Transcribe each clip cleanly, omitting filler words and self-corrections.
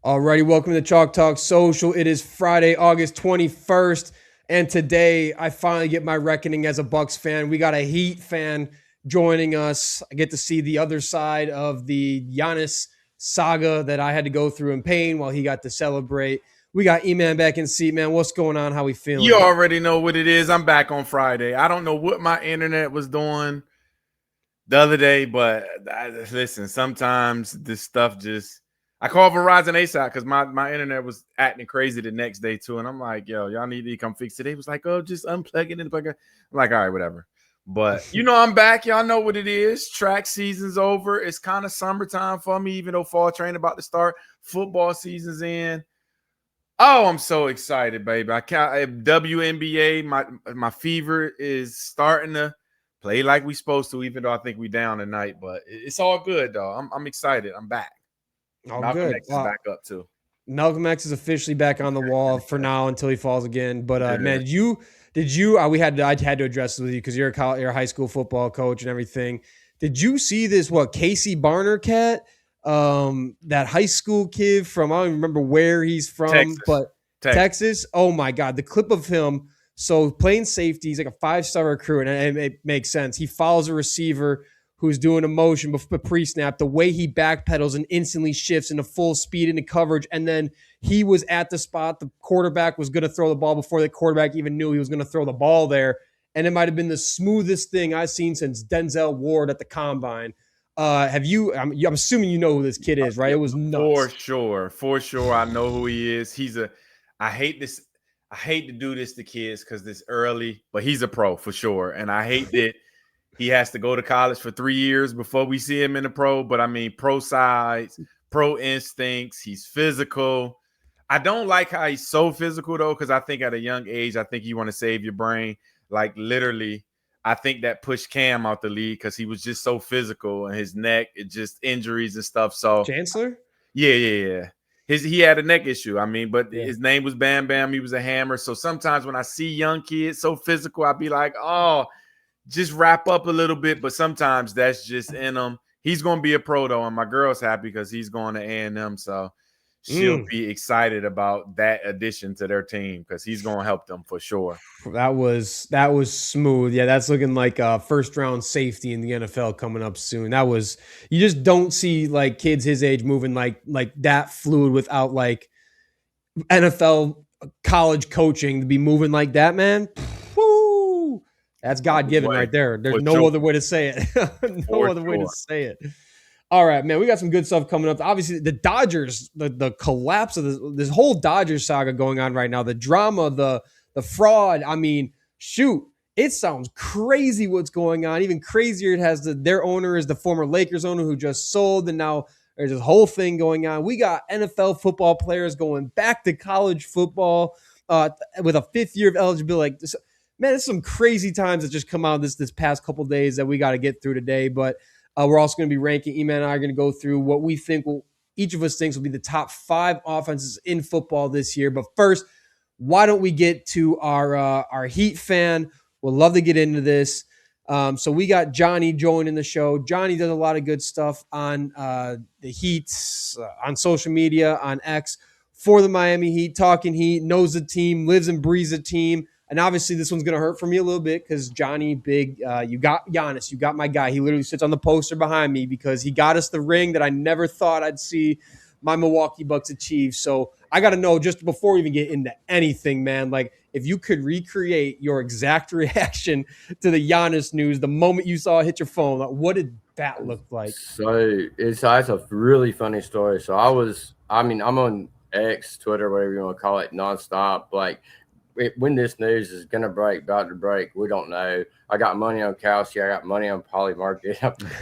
Alrighty, welcome to Chalk Talk Social. It is Friday, August 21st, and today I finally get my reckoning as a Bucks fan. We got a Heat fan joining us. I get to see the other side of the Giannis saga that I had to go through in pain while he got to celebrate. We got Iman back in seat, man. What's going on? How we feeling? You already know what it is. I'm back on Friday. I don't know what my internet was doing the other day, but listen, sometimes this stuff just I called Verizon ASAP because my internet was acting crazy the next day too. And I'm like, yo, y'all need to come fix it. They was like, oh, just unplug it and plug it. I'm like, all right, whatever. But I'm back. Y'all know what it is. Track season's over. It's kind of summertime for me, even though fall training about to start. Football season's in. Oh, I'm so excited, baby. I can't WNBA, my fever is starting to play like we supposed to, even though I think we down tonight. But it's all good, though. I'm excited. I'm back. Oh, Malcolm good. X is back up too. Malcolm X is officially back on the wall for now until he falls again. But Yeah. man, I had to address this with you because you're a high school football coach and everything. Did you see this? What Casey Barner cat? That high school kid from I don't even remember where he's from, Texas. but Texas. Oh my God, the clip of him. So playing safety, he's like a 5-star recruit, and it makes sense. He follows a receiver who's doing a motion before pre-snap, the way he backpedals and instantly shifts into full speed into coverage. And then he was at the spot. The quarterback was going to throw the ball before the quarterback even knew he was going to throw the ball there. And it might have been the smoothest thing I've seen since Denzel Ward at the combine. I'm assuming you know who this kid is, right? It was nuts. For sure. I know who he is. I hate to do this to kids because it's early, but he's a pro for sure. And I hate that he has to go to college for 3 years before we see him in the pro. But I mean, pro size, pro instincts. He's physical. I don't like how he's so physical, though, because I think at a young age, I think you want to save your brain. Like, literally, I think that pushed Cam out the league because he was just so physical and his neck, it just injuries and stuff. So, Chancellor? Yeah. He had a neck issue. I mean, but Yeah. his name was Bam Bam. He was a hammer. So sometimes when I see young kids so physical, I'd be like, oh, just wrap up a little bit, but sometimes that's just in him. He's going to be a pro, though, and my girl's happy because he's going to A&M, so she'll be excited about that addition to their team because he's going to help them for sure. That was smooth. Yeah, that's looking like a first-round safety in the NFL coming up soon. You just don't see like kids his age moving like that fluid without like NFL college coaching to be moving like that, man. Woo! That's God-given right there. There's no other way to say it. Way to say it. All right, man. We got some good stuff coming up. Obviously, the Dodgers, the collapse of this whole Dodgers saga going on right now, the drama, the fraud. I mean, shoot, it sounds crazy what's going on. Even crazier, it has their owner is the former Lakers owner who just sold, and now there's this whole thing going on. We got NFL football players going back to college football with a 5th year of eligibility. Like this, man, it's some crazy times that just come out this past couple days that we got to get through today. But we're also going to be ranking. Iman and I are going to go through what we think each of us thinks will be the top 5 offenses in football this year. But first, why don't we get to our Heat fan? We'll love to get into this. So we got Johnny joining the show. Johnny does a lot of good stuff on the Heat, on social media, on X for the Miami Heat, talking Heat, knows the team, lives and breathes the team. And obviously this one's going to hurt for me a little bit because Johnny, you got Giannis, you got my guy. He literally sits on the poster behind me because he got us the ring that I never thought I'd see my Milwaukee Bucks achieve. So I got to know, just before we even get into anything, man, like if you could recreate your exact reaction to the Giannis news the moment you saw it hit your phone, like, what did that look like? So it's a really funny story. So I'm on X, Twitter, whatever you want to call it, nonstop. Like, when this news is going to break, about to break, we don't know. I got money on Kelsey. I got money on Poly Market.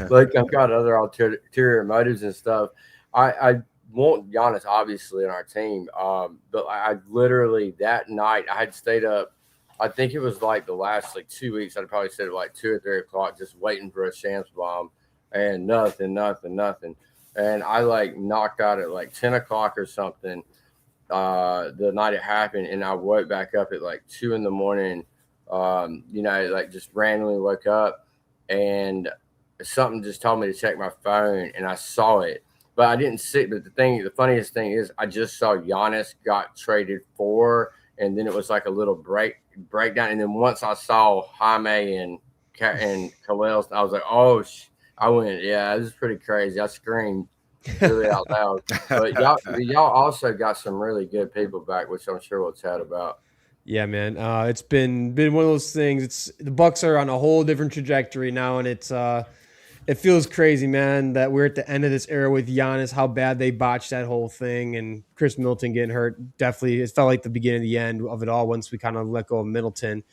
Like, I've got other ulterior motives and stuff. I want Giannis, obviously, in our team. But I literally, that night, I had stayed up. I think it was like the last 2 weeks. I'd probably stayed at like 2 or 3 o'clock just waiting for a chance bomb. And nothing. And I knocked out at 10 o'clock or something. The night it happened, and I woke back up at 2 in the morning, just randomly woke up, and something just told me to check my phone, and I saw it, But I didn't see. But the funniest thing is, I just saw Giannis got traded for, and then it was like a little breakdown. And then once I saw Jaime and Khalil, I was like, oh, I went, yeah, this is pretty crazy. I screamed really out loud. But y'all also got some really good people back, which I'm sure we'll chat about. Yeah, man. It's been one of those things. It's the Bucks are on a whole different trajectory now, and it feels crazy, man, that we're at the end of this era with Giannis. How bad they botched that whole thing, and Chris Middleton getting hurt. Definitely, it felt like the beginning of the end of it all once we kind of let go of Middleton.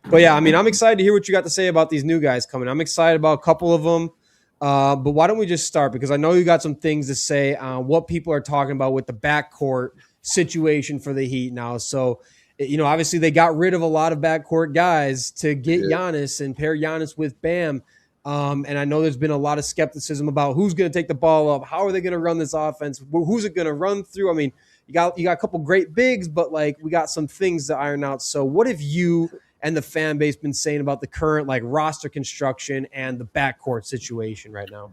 But yeah, I mean, I'm excited to hear what you got to say about these new guys coming. I'm excited about a couple of them. But why don't we just start? Because I know you got some things to say on what people are talking about with the backcourt situation for the Heat now. So, obviously they got rid of a lot of backcourt guys to get Giannis and pair Giannis with Bam. And I know there's been a lot of skepticism about who's going to take the ball up. How are they going to run this offense? Who's it going to run through? I mean, you got a couple great bigs, but like we got some things to iron out. So what have you and the fan base been saying about the current like roster construction and the backcourt situation right now?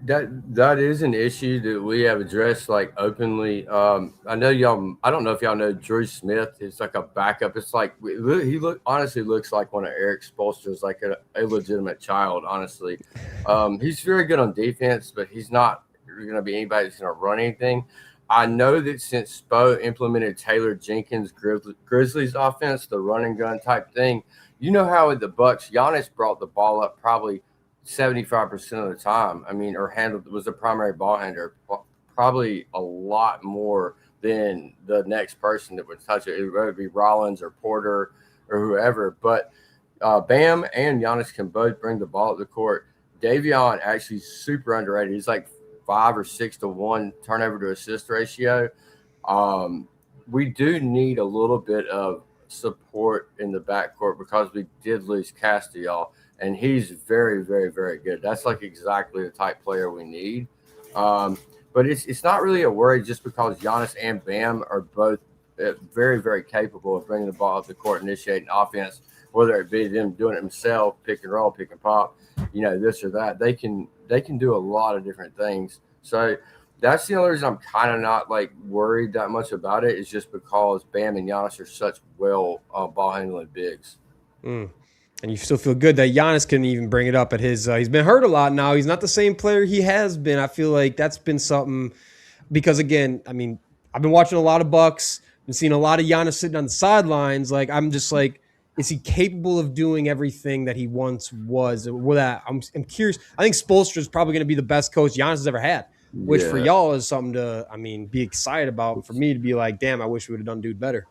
That is an issue that we have addressed like openly. I know y'all. I don't know if y'all know Drew Smith. He's like a backup. It's like he honestly looks like one of Eric Spoelstra's like a legitimate child. Honestly, he's very good on defense, but he's not going to be anybody that's going to run anything. I know that since Spo implemented Taylor Jenkins Grizzlies offense, the run and gun type thing, you know how at the Bucks, Giannis brought the ball up probably 75% of the time. I mean, or was the primary ball handler, probably a lot more than the next person that would touch it. It would be Rollins or Porter or whoever. But Bam and Giannis can both bring the ball up the court. Davion actually super underrated. He's like 5 or 6 to 1 turnover to assist ratio. We do need a little bit of support in the backcourt because we did lose Castiel, and he's very, very, very good. That's like exactly the type player we need. But it's not really a worry just because Giannis and Bam are both very, very capable of bringing the ball up the court, initiating offense, whether it be them doing it themselves, pick and roll, pick and pop, this or that. They can do a lot of different things. So that's the only reason I'm kind of not like worried that much about it, is just because Bam and Giannis are such ball handling bigs. And you still feel good that Giannis can even bring it up at his he's been hurt a lot now. He's not the same player he has been. I feel like that's been something because, again, I mean, I've been watching a lot of Bucks, been seeing a lot of Giannis sitting on the sidelines. Like, I'm just like, is he capable of doing everything that he once was? With that, I'm curious. I think Spoelstra is probably going to be the best coach Giannis has ever had, which for y'all is something to, be excited about. For me to be like, damn, I wish we would have done dude better.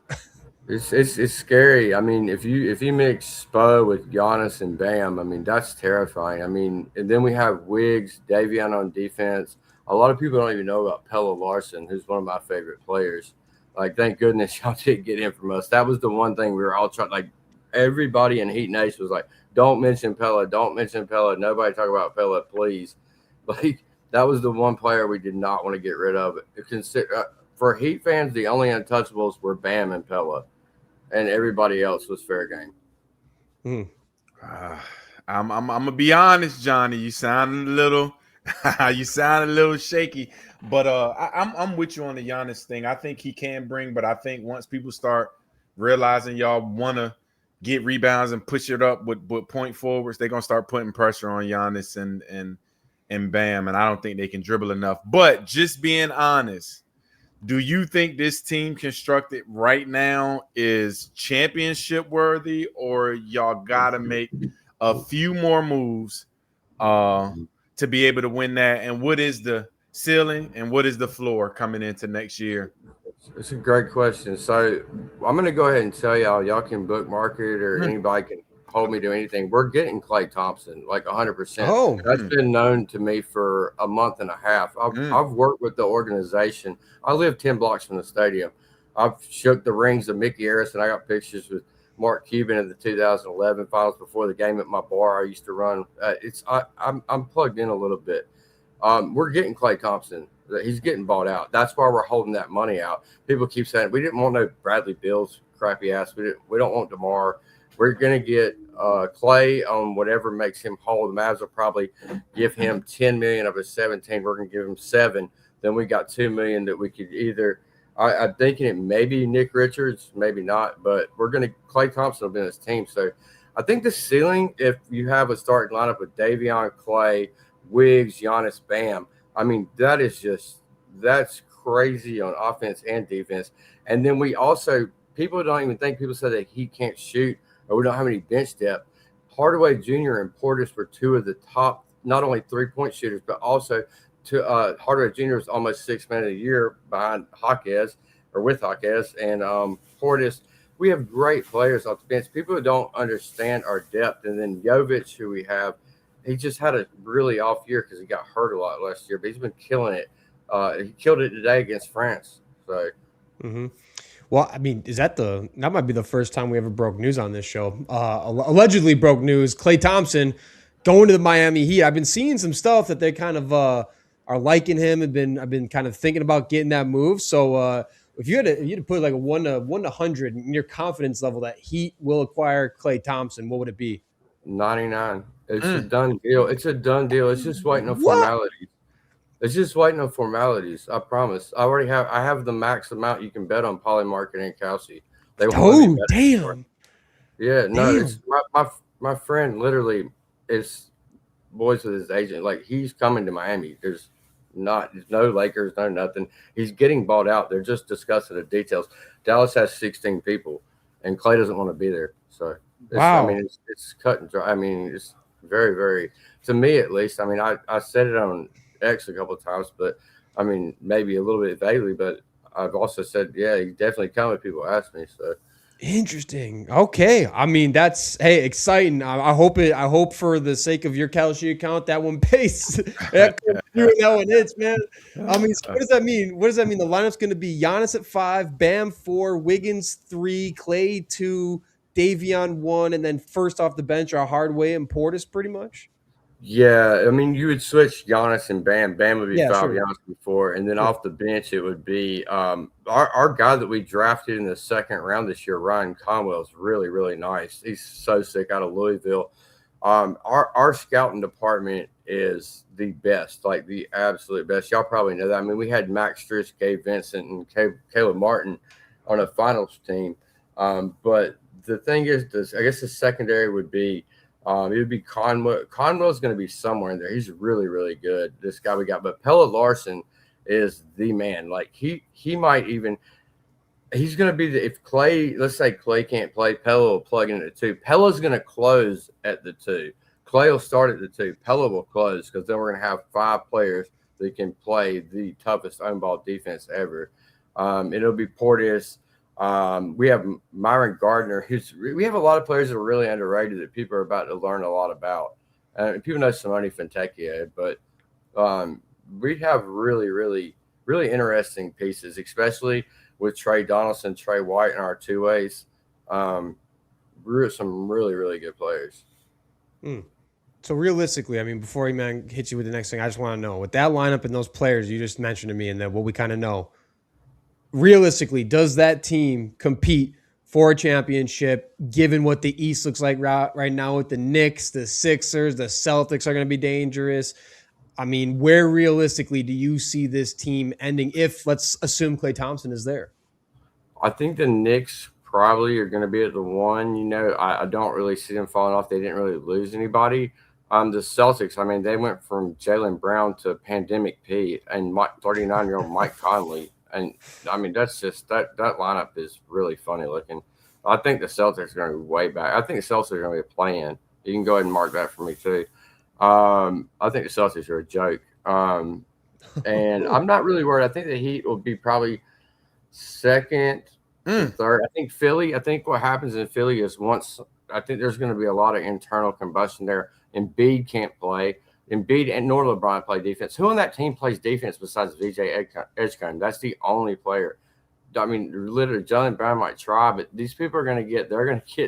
It's scary. I mean, if you mix Spo with Giannis and Bam, that's terrifying. And then we have Wiggs, Davion on defense. A lot of people don't even know about Pelle Larsson, who's one of my favorite players. Like, thank goodness y'all didn't get him from us. That was the one thing we were all trying. Like, everybody in Heat Nation was like, "Don't mention Pelle. Don't mention Pelle. Nobody talk about Pelle, please." Like, that was the one player we did not want to get rid of. For Heat fans, the only untouchables were Bam and Pelle, and everybody else was fair game. I'm gonna be honest, Johnny. You sound a little shaky, but I'm with you on the Giannis thing. I think he can bring, but I think once people start realizing y'all want to get rebounds and push it up with point forwards, they're gonna start putting pressure on Giannis and Bam, and I don't think they can dribble enough. But just being honest, do you think this team constructed right now is championship worthy, or y'all gotta make a few more moves to be able to win that? And what is the ceiling and what is the floor coming into next year? It's a great question. So I'm going to go ahead and tell y'all can bookmark it, or anybody can hold me to anything. We're getting Klay Thompson, like 100%. Oh, that's been known to me for a month and a half. I've worked with the organization. I live 10 blocks from the stadium. I've shook the rings of Mickey Harris, and I got pictures with Mark Cuban at the 2011 finals before the game at my bar I used to run. I'm plugged in a little bit. We're getting Klay Thompson. He's getting bought out. That's why we're holding that money out. People keep saying we didn't want no Bradley Beal's crappy ass. We don't want DeMar. We're gonna get Klay on whatever makes him whole. The Mavs will probably give him $10 million of his 17. We're gonna give him $7 then we got $2 million that we could either. I'm thinking it may be Nick Richards, maybe not, but Klay Thompson will be in this team. So I think the ceiling, if you have a starting lineup with Davion, Klay, Wiggs, Giannis, Bam, I mean, that's crazy on offense and defense. And then we also, people say that he can't shoot or we don't have any bench depth. Hardaway Jr. and Portis were two of the top, not only 3-point shooters, but also Hardaway Jr. was almost 6 Man of the Year behind Jaquez or with Jaquez and Portis. We have great players off the bench. People who don't understand our depth. And then Jovic, who we have, he just had a really off year because he got hurt a lot last year, but he's been killing it. He killed it today against France. So, Well, I mean, that might be the first time we ever broke news on this show. Allegedly broke news. Klay Thompson going to the Miami Heat. I've been seeing some stuff that they kind of are liking him. I've been kind of thinking about getting that move. So if you had to put like a 1 to 100 in your confidence level that Heat will acquire Klay Thompson, what would it be? 99. It's a done deal. It's a done deal. It's just waiting on formalities. It's just waiting on formalities. I promise. I have the max amount you can bet on Polymarket and Kelsey. Damn. Yeah, no, it's my friend literally is boys with his agent. Like he's coming to Miami. There's no Lakers, no nothing. He's getting bought out. They're just discussing the details. Dallas has 16 people, and Klay doesn't want to be there. So wow. I mean, it's cut and dry. I mean, it's very, very, to me at least. I mean, I said it on X a couple of times, but I mean, maybe a little bit vaguely, but I've also said, yeah, he definitely come if people ask me. So interesting. Okay. I mean, that's exciting. I hope for the sake of your Kalshi account, that one pays. that one hits, man. I mean, so what does that mean? What does that mean? The lineup's going to be Giannis at 5, Bam 4, Wiggins 3, Klay 2, Davion 1, and then first off the bench are Hardaway and Portis pretty much. Yeah, I mean, you would switch Giannis and Bam. Bam would be 5, sure. Giannis before, and then off the bench it would be our guy that we drafted in the second round this year, Ryan Conwell, is really, really nice. He's so sick out of Louisville. Our scouting department is the best, like the absolute best. Y'all probably know that. I mean, we had Max Strich, Gabe Vincent, and Caleb Martin on a finals team. But the thing is, I guess the secondary would be. It would be Conwell. Conwell's going to be somewhere in there. He's really, really good. This guy we got, but Pelle Larson is the man. Like he might even. He's going to be if Klay. Let's say Klay can't play, Pelle will plug in at 2. Pelle's going to close at the 2. Klay will start at the 2. Pelle will close because then we're going to have 5 players that can play the toughest own ball defense ever. It'll be Portis. We have Myron Gardner. We have a lot of players that are really underrated that people are about to learn a lot about. People know Simone Fontecchio, but we have really, really, really interesting pieces, especially with Trey Donaldson, Trey White, and our 2-ways. We're some really, really good players. So realistically, I mean, before Iman hits you with the next thing, I just want to know, with that lineup and those players you just mentioned to me and then what we kind of know, realistically, does that team compete for a championship, given what the East looks like right now with the Knicks, the Sixers, the Celtics are going to be dangerous? I mean, where realistically do you see this team ending if, let's assume, Klay Thompson is there? I think the Knicks probably are going to be at the 1. You know, I don't really see them falling off. They didn't really lose anybody. The Celtics, I mean, they went from Jaylen Brown to Pandemic Pete and 39-year-old Mike Conley. And I mean, that's just that lineup is really funny looking. I think the Celtics are going to be way back. I think the Celtics are going to be playing. You can go ahead and mark that for me too. I think the Celtics are a joke. And I'm not really worried. I think the Heat will be probably second, third. I think Philly. I think what happens in Philly is I think there's going to be a lot of internal combustion there. Embiid can't play. Embiid and nor LeBron play defense. Who on that team plays defense besides VJ Edgecombe? That's the only player. I mean, literally, Jaylen Brown might try, but these people are going to get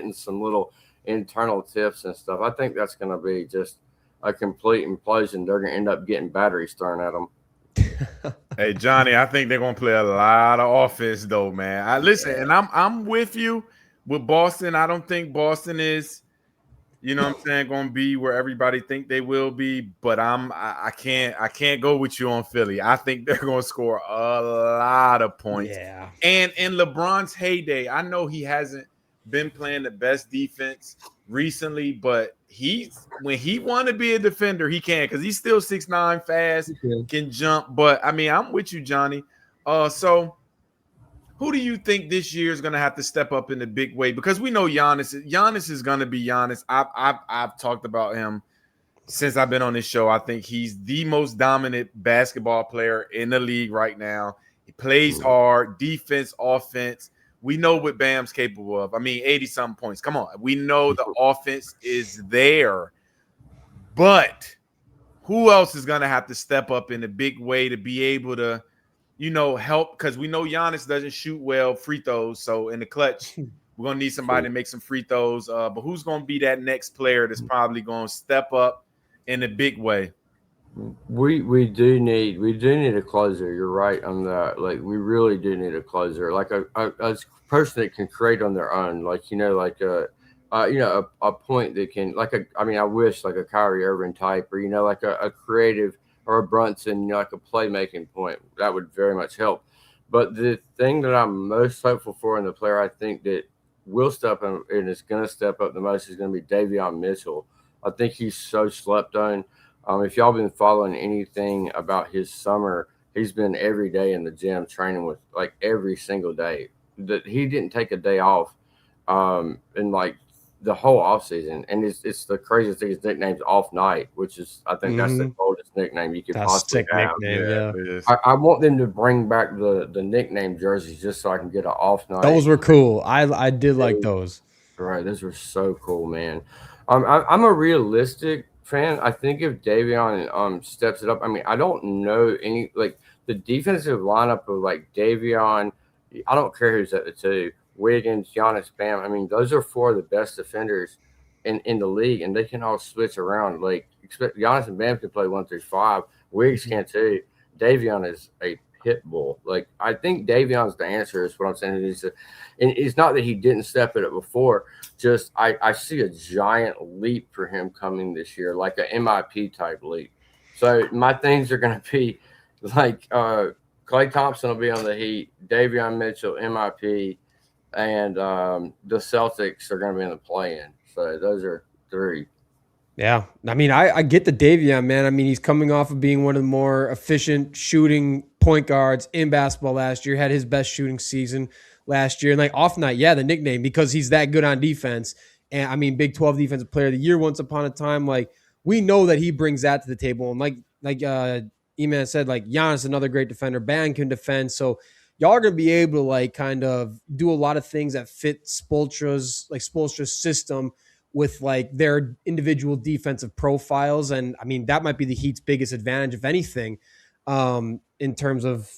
in some little internal tips and stuff. I think that's going to be just a complete implosion. They're going to end up getting batteries thrown at them. Hey, Johnny, I think they're going to play a lot of offense, though, man. Listen, and I'm with you with Boston. I don't think Boston is You know what I'm saying? Going to be where everybody think they will be, but I can't go with you on Philly. I think they're going to score a lot of points. Yeah. And in LeBron's heyday, I know he hasn't been playing the best defense recently, but when he want to be a defender, he can, because he's still 6'9", fast, can jump. But I mean, I'm with you, Johnny. So who do you think this year is going to have to step up in the big way? Because we know Giannis. Giannis is going to be Giannis. I've talked about him since I've been on this show. I think he's the most dominant basketball player in the league right now. He plays hard, defense, offense. We know what Bam's capable of. I mean, 80-something points. Come on. We know the offense is there. But who else is going to have to step up in a big way to be able to, help? Because we know Giannis doesn't shoot well free throws. So in the clutch, we're going to need somebody to make some free throws. But who's going to be that next player that's probably going to step up in a big way? We do need a closer. You're right on that. Like, we really do need a closer, like a person that can create on their own. Like, a point that can, I wish like a Kyrie Irving type, or like a creative, or a Brunson, like a playmaking point. That would very much help. But the thing that I'm most hopeful for in the player, I think that will step up and is going to step up the most, is going to be Davion Mitchell. I think he's so slept on. If y'all been following anything about his summer, he's been every day in the gym training with, like, every single day. That he didn't take a day off, in like the whole off season. And it's the craziest thing. His nickname's Off Night, which is, I think that's the oldest nickname you could possibly have. Nickname, I want them to bring back the nickname jerseys just so I can get an Off Night. Those were cool. I did like those. Right, those were so cool, man. I'm a realistic fan. I think if Davion steps it up, I mean, I don't know any, like, the defensive lineup of, like, Davion. I don't care who's at the two. Wiggins, Giannis, Bam. I mean, those are four of the best defenders in the league, and they can all switch around. Like, Giannis and Bam can play 1 through 5. Wiggs can too. Davion is a pit bull. Like, I think Davion's the answer, is what I'm saying. And it's not that he didn't step it up before. Just I see a giant leap for him coming this year, like an MIP type leap. So my things are going to be like Klay Thompson will be on the Heat, Davion Mitchell, MIP, and the Celtics are going to be in the play-in. So those are 3. Yeah. I mean, I get the Davion, man. I mean, he's coming off of being one of the more efficient shooting point guards in basketball last year, had his best shooting season last year. And like Off Night, the nickname, because he's that good on defense. And I mean, Big 12 Defensive Player of the Year once upon a time. Like, we know that he brings that to the table. And like Iman said, like, Giannis, another great defender. Bam can defend. So y'all are going to be able to, like, kind of do a lot of things that fit Spoelstra's system with, like, their individual defensive profiles. And I mean, that might be the Heat's biggest advantage, if anything, in terms of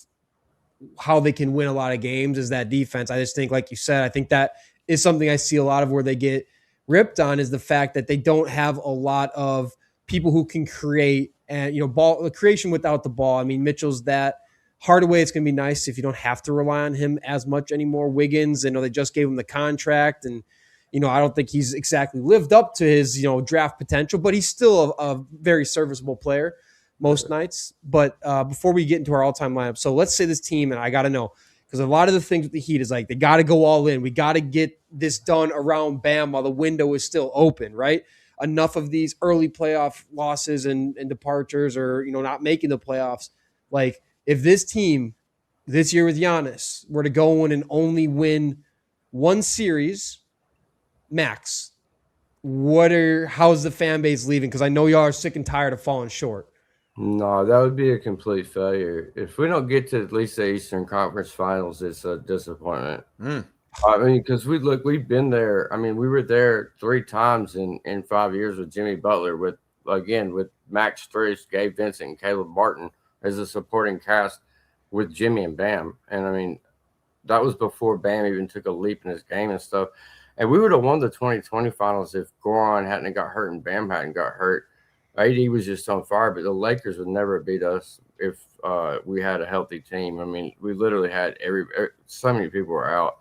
how they can win a lot of games, is that defense. I just think, like you said, I think that is something I see a lot of where they get ripped on, is the fact that they don't have a lot of people who can create, and, ball creation without the ball. I mean, Mitchell's that. Hardaway, it's going to be nice if you don't have to rely on him as much anymore. Wiggins, I know they just gave him the contract, and I don't think he's exactly lived up to his, draft potential, but he's still a very serviceable player most nights. But before we get into our all-time lineup, so let's say this team, and I got to know, because a lot of the things with the Heat is, like, they got to go all in. We got to get this done around Bam while the window is still open, right? Enough of these early playoff losses and departures, or, not making the playoffs. Like, if this team this year with Giannis were to go in and only win one series max, how's the fan base leaving? Because I know y'all are sick and tired of falling short. No, that would be a complete failure. If we don't get to at least the Eastern Conference Finals, it's a disappointment. I mean, because we've been there. I mean, we were there 3 times in 5 years with Jimmy Butler, with Max Strus, Gabe Vincent, and Caleb Martin as a supporting cast with Jimmy and Bam. And I mean, that was before Bam even took a leap in his game and stuff. And we would have won the 2020 finals if Goran hadn't got hurt and Bam hadn't got hurt. AD was just on fire, but the Lakers would never beat us if we had a healthy team. I mean, we literally had so many people were out.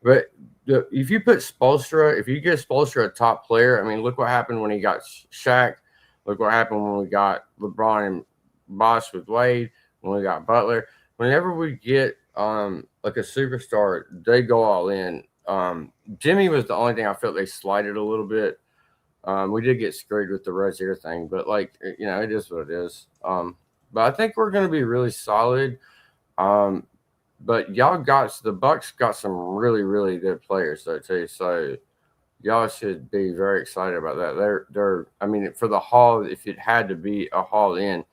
But if you put Spoelstra, if you get Spoelstra a top player, I mean, look what happened when he got Shaq. Look what happened when we got LeBron and Bosh with Wade. When we got Butler. Whenever we get like a superstar, they go all in. Jimmy was the only thing I felt they slighted a little bit. We did get screwed with the Rozier thing, but like it is what it is. But I think we're going to be really solid. But the Bucks got some really, really good players though too. So y'all should be very excited about that. They're I mean, for the haul, if it had to be a haul in,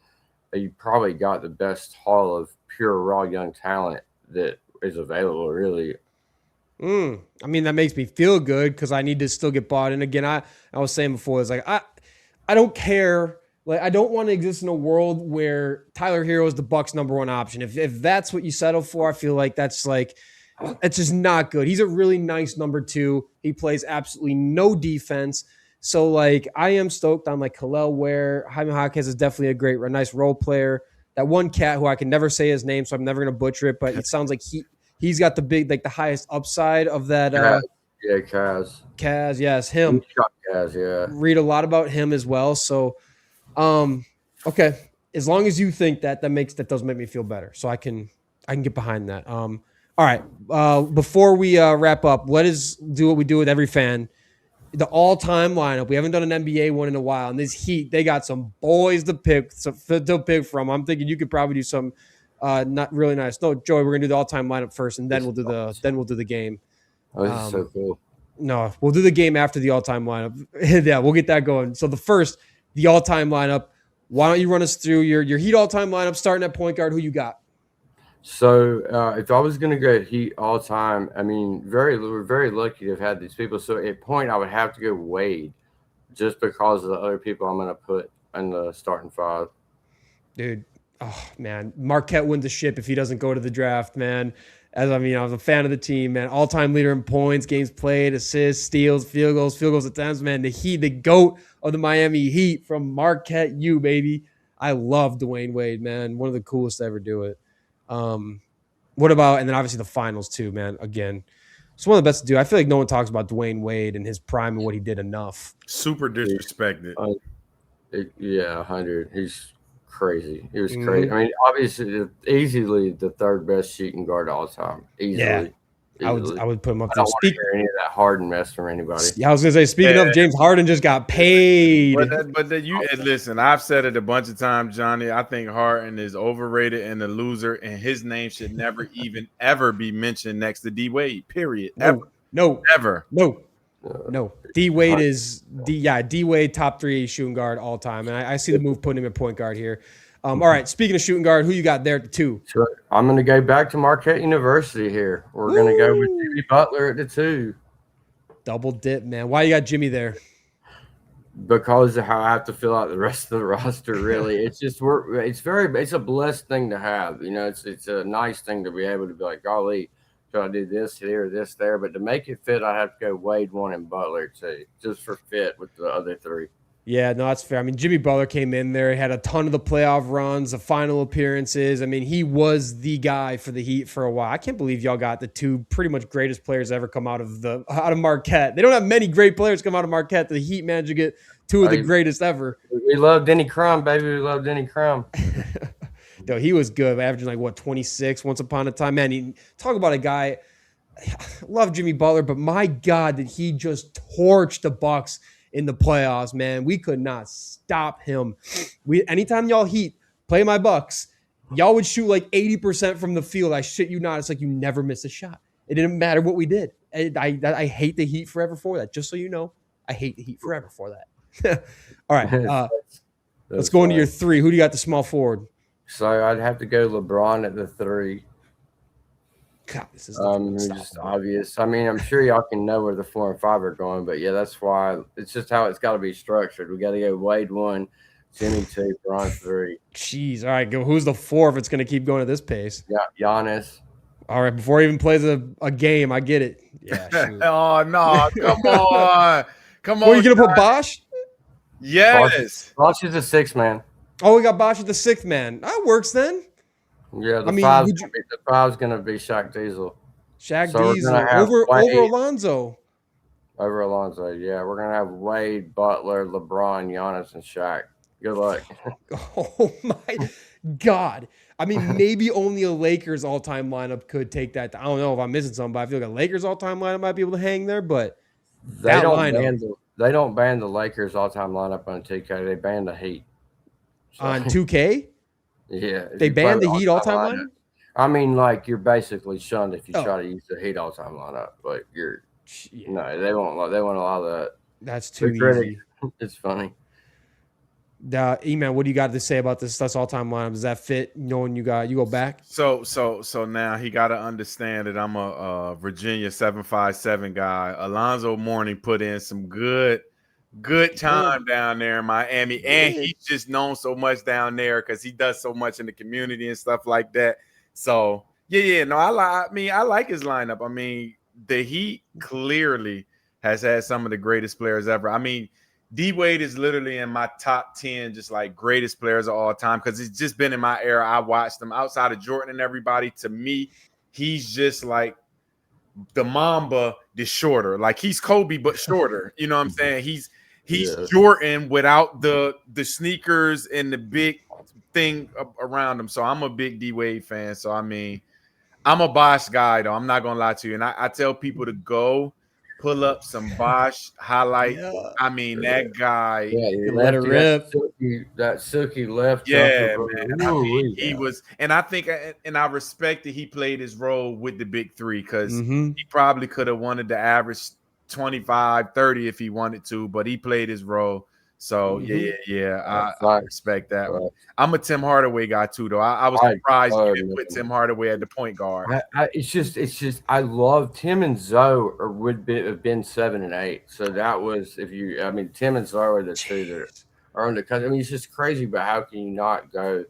you probably got the best haul of pure raw young talent that is available, really. I mean, that makes me feel good because I need to still get bought in. Again, I was saying before, it's like I don't care. Like, I don't want to exist in a world where Tyler Hero is the Bucks' #1 option. If that's what you settle for, I feel like that's just not good. He's a really nice number 2. He plays absolutely no defense. So, like, I am stoked on, like, Hillel Ware. Jaime Jaquez is definitely a nice role player. That one cat who I can never say his name, so I'm never going to butcher it, but it sounds like he's got the highest upside of that. Yeah, Kaz. Kaz, yes, him. Kaz, yeah. Read a lot about him as well. So, okay. As long as you think that does make me feel better. So I can get behind that. All right. Before we wrap up, let us do what we do with every fan. The all-time lineup. We haven't done an NBA one in a while. And this Heat, they got some boys to pick from. I'm thinking you could probably do some not really nice. No, Joey, we're gonna do the all-time lineup first, and then we'll do the game. Oh, this is so cool. No, we'll do the game after the all-time lineup. Yeah, we'll get that going. So the all-time lineup. Why don't you run us through your Heat all-time lineup, starting at point guard? Who you got? So if I was going to go Heat all-time, I mean, we're very lucky to have had these people. So at point, I would have to go Wade just because of the other people I'm going to put in the starting 5. Dude, oh, man. Marquette wins the ship if he doesn't go to the draft, man. I was a fan of the team, man. All-time leader in points, games played, assists, steals, field goals attempts, man. The Heat, the GOAT of the Miami Heat from Marquette U, baby. I love Dwayne Wade, man. One of the coolest to ever do it. What about, and then obviously the finals too, man. Again, it's one of the best to do. I feel like no one talks about Dwayne Wade and his prime and what he did enough. Super disrespected. 100. He's crazy. He was crazy. I mean, obviously, easily the 3rd best shooting guard of all time. Easily. Yeah. I would put him up there. I don't want to hear any of that Harden mess from anybody. Yeah, I was gonna say. Speaking of, James Harden just got paid. Listen, I've said it a bunch of times, Johnny. I think Harden is overrated and a loser, and his name should never even ever be mentioned next to D Wade. Period. No. D Wade is D Wade top 3 shooting guard all time, and I see the move putting him at point guard here. All right, speaking of shooting guard, who you got there at the 2? Sure. I'm going to go back to Marquette University here. We're going to go with Jimmy Butler at the 2. Double dip, man. Why you got Jimmy there? Because of how I have to fill out the rest of the roster, really. It's just it's a blessed thing to have. It's a nice thing to be able to be like, golly, should I do this here, this there? But to make it fit, I have to go Wade 1 and Butler 2, just for fit with the other 3. Yeah, no, that's fair. I mean, Jimmy Butler came in there. He had a ton of the playoff runs, the final appearances. I mean, he was the guy for the Heat for a while. I can't believe y'all got the 2 pretty much greatest players ever come out of Marquette. They don't have many great players come out of Marquette. The Heat managed to get 2 of the greatest ever. We love Denny Crum, baby. We love Denny Crum. No, he was good, averaging 26 once upon a time. Man, talk about a guy. I love Jimmy Butler, but my God, did he just torch the Bucks in the playoffs, man. We could not stop him. Anytime y'all Heat play my Bucks, y'all would shoot 80% from the field. I shit you not. It's like you never miss a shot. It didn't matter what we did. I hate the Heat forever for that. Just so you know, I hate the Heat forever for that. All right. Let's go into your 3. Who do you got the small forward? So I'd have to go LeBron at the 3. God, this is just obvious. I mean, I'm sure y'all can know where the 4 and 5 are going, but yeah, that's why it's just how it's got to be structured. We got to go Wade 1, Jimmy 2, LeBron 3. Jeez, all right, go. Who's the 4 if it's going to keep going at this pace? Yeah, Giannis. All right, before he even plays a game, I get it. Yeah. Shoot. Oh no! Come on, come on. Are you going to put Bosh? Yes. Bosh is the 6th man. Oh, we got Bosh at the 6th man. That works then. Yeah, the 5's going to be Shaq Diesel. Shaq So we're gonna Diesel have over Wade Alonzo. over Alonzo. Yeah, we're gonna have Wade, Butler, LeBron, Giannis, and Shaq. Good luck. Oh my God. I mean, maybe only a Lakers all-time lineup could take that. I don't know if I'm missing something, but I feel like a Lakers all-time lineup might be able to hang there, but They that don't lineup ban the Lakers all time lineup on 2K. They ban the Heat. So on 2K, yeah, if they you play banned with the all Heat time all-time lineup, lineup? I mean, like you're basically shunned if you Oh, try to use the Heat all time lineup. But you're yeah. no, they won't. They won't allow that. That's The too critics, easy. it's funny. Eman, what do you got to say about this? That's all-time lineup. Does that fit? Knowing you go back? So now he got to understand that I'm a Virginia 757 guy. Alonzo Mourning put in some good time down there in Miami, and he's just known so much down there because he does so much in the community and stuff like that. So no, I like his lineup. I mean, the Heat clearly has had some of the greatest players ever. I mean, D Wade is literally in my top 10, just like greatest players of all time, because it's just been in my era. I watched them outside of Jordan and everybody. To me, he's just like the Mamba, the shorter. Like he's Kobe, but shorter. You know what I'm saying? He's Jordan without the sneakers and the big thing around him. So I'm a big D Wade fan. So I mean, I'm a Bosch guy though. I'm not gonna lie to you. And I tell people to go pull up some Bosch highlights. Yeah. I mean, that guy. Yeah, he Let it lefty, rip. that silky left jumper, Yeah, bro. man. I mean, he was, and I think, and I respect that he played his role with the big three, because he probably could have wanted to average 25, 30 if he wanted to, but he played his role. So I respect that one. I'm a Tim Hardaway guy too, though. I was surprised you didn't put Tim Hardaway at the point guard. It's just I love Tim and Zoe have been 7 and 8. So that was Tim and Zoe are the two that are on the cut. I mean, it's just crazy, but how can you not go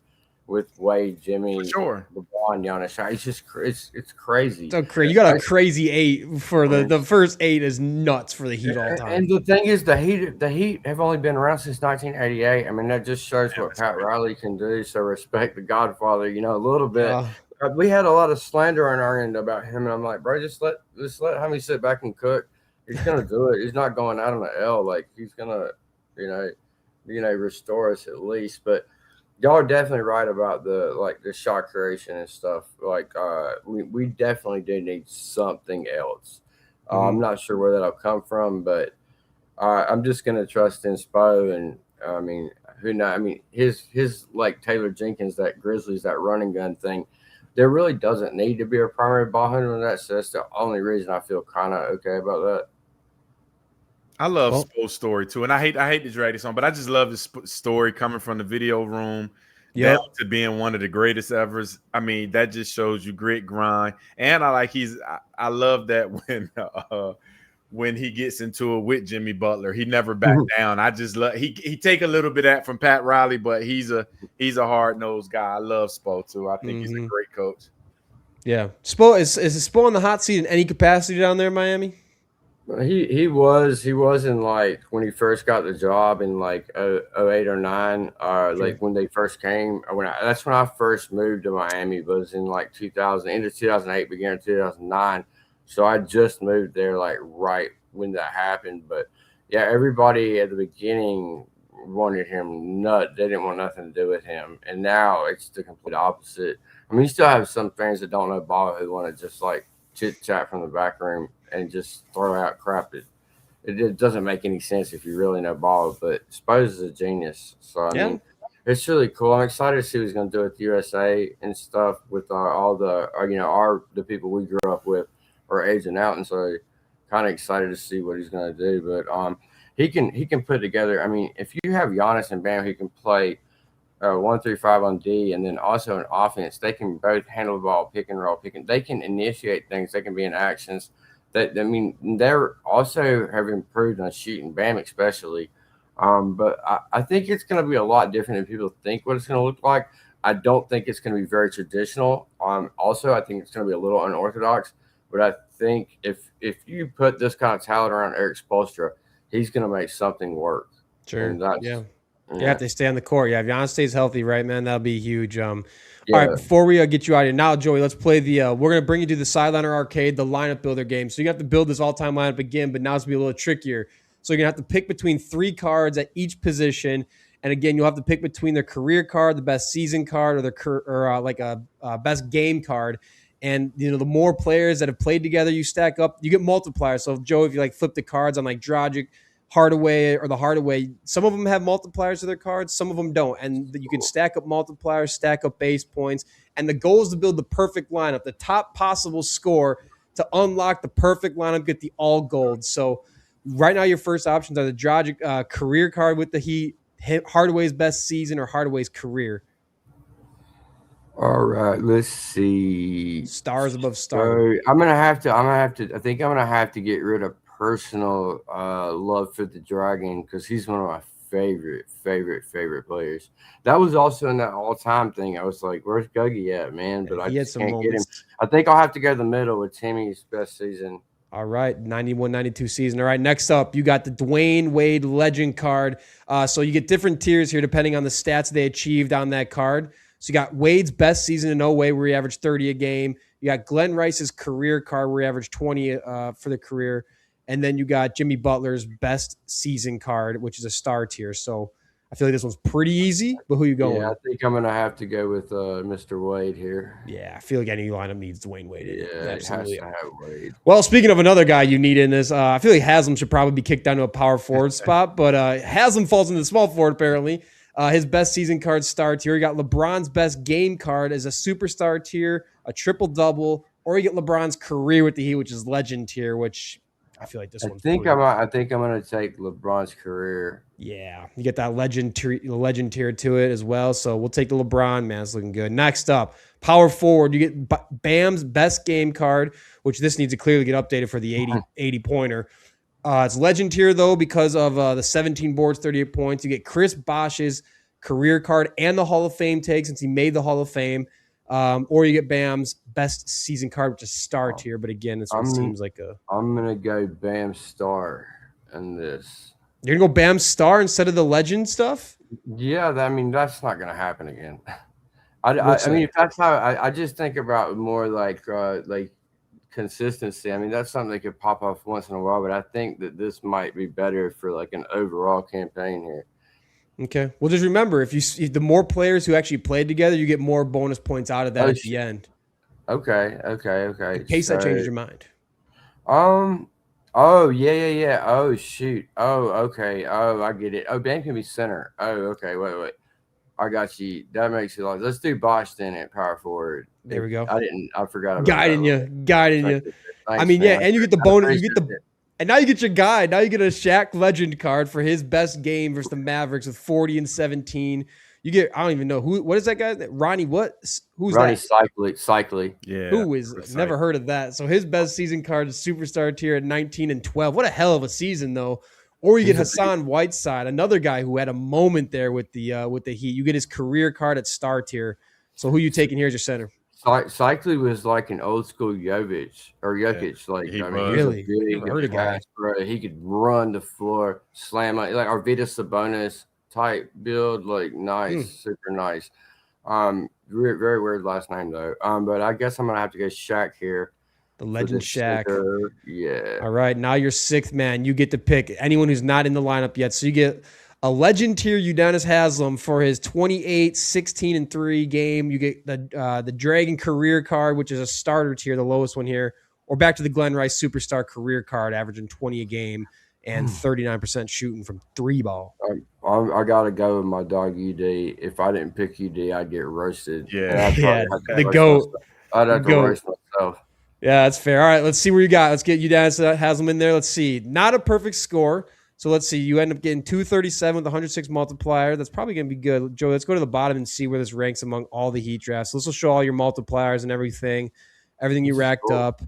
with Wade, Jimmy, For sure, LeBron, Giannis? It's just it's crazy. So crazy. You got a crazy 8 for the first 8 is nuts for the Heat all time. And the thing is, the Heat have only been around since 1988. I mean, that just shows what Pat Riley can do. So respect the Godfather, a little bit. We had a lot of slander on our end about him, and I'm like, bro, just let Jaime sit back and cook. He's gonna do it. He's not going out on the L. Like he's gonna, restore us at least. But y'all are definitely right about the shot creation and stuff. Like we definitely do need something else. I'm not sure where that'll come from, but I'm just gonna trust in Spo. And I mean, who knows? I mean, his like Taylor Jenkins, that Grizzlies, that running gun thing. There really doesn't need to be a primary ball handler in that. So that's the only reason I feel kind of okay about that. I love Spo's story too, and I hate to drag this on, but I just love this story coming from the video room down to being one of the greatest ever. I mean, that just shows you grit, grind, and I love that when he gets into it with Jimmy Butler, he never backed down. I just love he take a little bit of that from Pat Riley, but he's a hard-nosed guy. I love Spo too. I think he's a great coach. Yeah. Spo is Spo on the hot seat in any capacity down there in Miami? He was in like when he first got the job in like 08 or 09, like when they first came. That's when I first moved to Miami, was in like 2000, end of 2008, beginning of 2009. So I just moved there like right when that happened. But yeah, everybody at the beginning wanted him nut. They didn't want nothing to do with him. And now it's the complete opposite. I mean, you still have some fans that don't know ball who want to just like chit chat from the back room and just throw out crap. It doesn't make any sense if you really know ball. But Spose is a genius. So I mean, it's really cool. I'm excited to see what he's going to do with the USA and stuff with all the people we grew up with are aging out, and so kind of excited to see what he's going to do. But he can put together. I mean, if you have Giannis and Bam, he can play 1-3-5 on D, and then also in offense, they can both handle the ball, pick and roll, they can initiate things, they can be in actions. They're also have improved on shooting, Bam especially. But I think it's going to be a lot different than people think what it's going to look like. I don't think it's going to be very traditional. Also, I think it's going to be a little unorthodox. But I think if you put this kind of talent around Eric Spoelstra, he's going to make something work. Sure. And You have to stay on the court. Yeah, if Giannis stays healthy, right, man, that'll be huge. All Yeah. right, before we get you out of here, now, Joey, let's play the we're going to bring you to the Sideliner Arcade, the lineup builder game. So you have to build this all-time lineup again, but now it's going to be a little trickier. So you're going to have to pick between 3 cards at each position. And again, you'll have to pick between their career card, the best season card, or their like a best game card. And the more players that have played together you stack up, you get multipliers. So Joe, if you like flip the cards on like Dragic, Hardaway, or the Hardaway, some of them have multipliers to their cards, some of them don't, and you can stack up multipliers, stack up base points, and the goal is to build the perfect lineup, the top possible score to unlock the perfect lineup, get the all gold. So right now your first options are the Dragic career card with the Heat, Hardaway's best season, or Hardaway's career. All right, let's see. Stars above stars. I think I'm gonna have to get rid of personal love for the Dragon because he's one of my favorite players. That was also in that all-time thing. I was like, where's Guggy at, man? But I just can't get him. I think I'll have to go to the middle with Timmy's best season. All right, 91-92 season. All right, next up, you got the Dwayne Wade Legend card. So you get different tiers here depending on the stats they achieved on that card. So you got Wade's best season in no way, where he averaged 30 a game. You got Glenn Rice's career card, where he averaged 20 for the career. And then you got Jimmy Butler's best season card, which is a star tier. So I feel like this one's pretty easy, but who you going? Yeah, I think I'm going to have to go with Mr. Wade here. Yeah, I feel like any lineup needs Dwayne Wade. Yeah, absolutely. It has to have Wade. Well, speaking of another guy you need in this, I feel like Haslam should probably be kicked down to a power forward spot, but Haslam falls into the small forward apparently. His best season card star tier. You got LeBron's best game card as a superstar tier, a triple-double, or you get LeBron's career with the Heat, which is legend tier, which I feel like this one's I think I'm going to take LeBron's career. Yeah, you get that legend tier to it as well. So we'll take the LeBron, man. It's looking good. Next up, power forward. You get Bam's best game card, which this needs to clearly get updated for the 80 pointer. It's legend tier though because of the 17 boards, 38 points. You get Chris Bosh's career card and the Hall of Fame tag since he made the Hall of Fame. Or you get Bam's best season card, which is star tier. But again, this one seems like I'm gonna go Bam star in this. You're gonna go Bam star instead of the legend stuff? Yeah, I mean that's not gonna happen again. I mean, if that's how I just think about more like consistency. I mean, that's something that could pop off once in a while, but I think that this might be better for like an overall campaign here. Okay. Well, just remember, if the more players who actually played together, you get more bonus points out of that at the end. Okay. In case that changes your mind. Oh, yeah. Oh, shoot. Oh, okay. Oh, I get it. Oh, Bam can be center. Oh, okay. Wait. I got you. That makes it like, let's do Bosh then at power forward. There we go. I forgot about guiding that. Guiding you. Thanks, I mean, man. yeah, and you get the bonus. And now you get your guy. Now you get a Shaq legend card for his best game versus the Mavericks with 40 and 17. You get, I don't even know what is that guy? Ronnie what? Who's Ronnie that? Cycli. Yeah. Who is? Never heard of that. So his best season card is superstar tier at 19 and 12. What a hell of a season though. Or you get Hassan Whiteside, another guy who had a moment there with the Heat. You get his career card at star tier. So who you taking here as your center? Cycli was like an old school Jokic. Like, he I mean, really? he was a big pass, bro. He could run the floor, slam it, like Arvydas Sabonis type build, like nice, super nice. Very weird last name though. But I guess I'm gonna have to go Shaq here. The legend Shaq. Yeah. All right, now you're sixth man. You get to pick anyone who's not in the lineup yet. So you get a legend tier Udonis Haslem for his 28, 16, and 3 game. You get the Dragon career card, which is a starter tier, the lowest one here. Or back to the Glenn Rice superstar career card, averaging 20 a game and 39% shooting from 3 ball. I got to go with my dog UD. If I didn't pick UD, I'd get roasted. Yeah, the GOAT. I'd have to roast myself. Yeah, that's fair. All right, let's see where you got. Let's get Udonis Haslem in there. Let's see. Not a perfect score. So let's see. You end up getting 237 with 106 multiplier. That's probably going to be good. Joe, let's go to the bottom and see where this ranks among all the Heat drafts. So this will show all your multipliers and everything you racked up.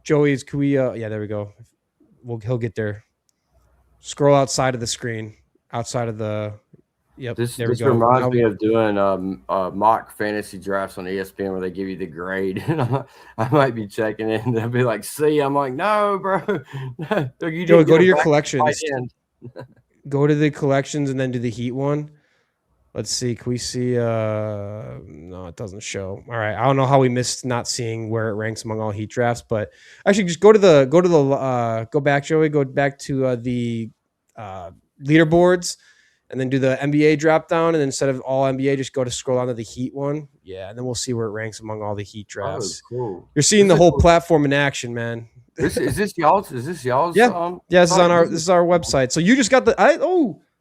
Joey's, can we? Yeah, there we go. He'll get there. Scroll outside of the screen, outside of the. Yep. This reminds me of doing mock fantasy drafts on ESPN where they give you the grade, and I might be checking in. They'll be like, "See," I'm like, "No, bro, no." Joey, go to your collection. Go to the collections and then do the Heat one. Let's see. Can we see? No, it doesn't show. All right. I don't know how we missed not seeing where it ranks among all Heat drafts, but actually, just go back, Joey. Go back to the leaderboards, and then do the NBA drop down. And then instead of all NBA, just scroll down to the Heat one. Yeah, and then we'll see where it ranks among all the Heat drafts. Oh, cool. You're seeing the whole platform in action, man. Is this y'all's? Is this y'all's? Yeah. This is our website. So you just got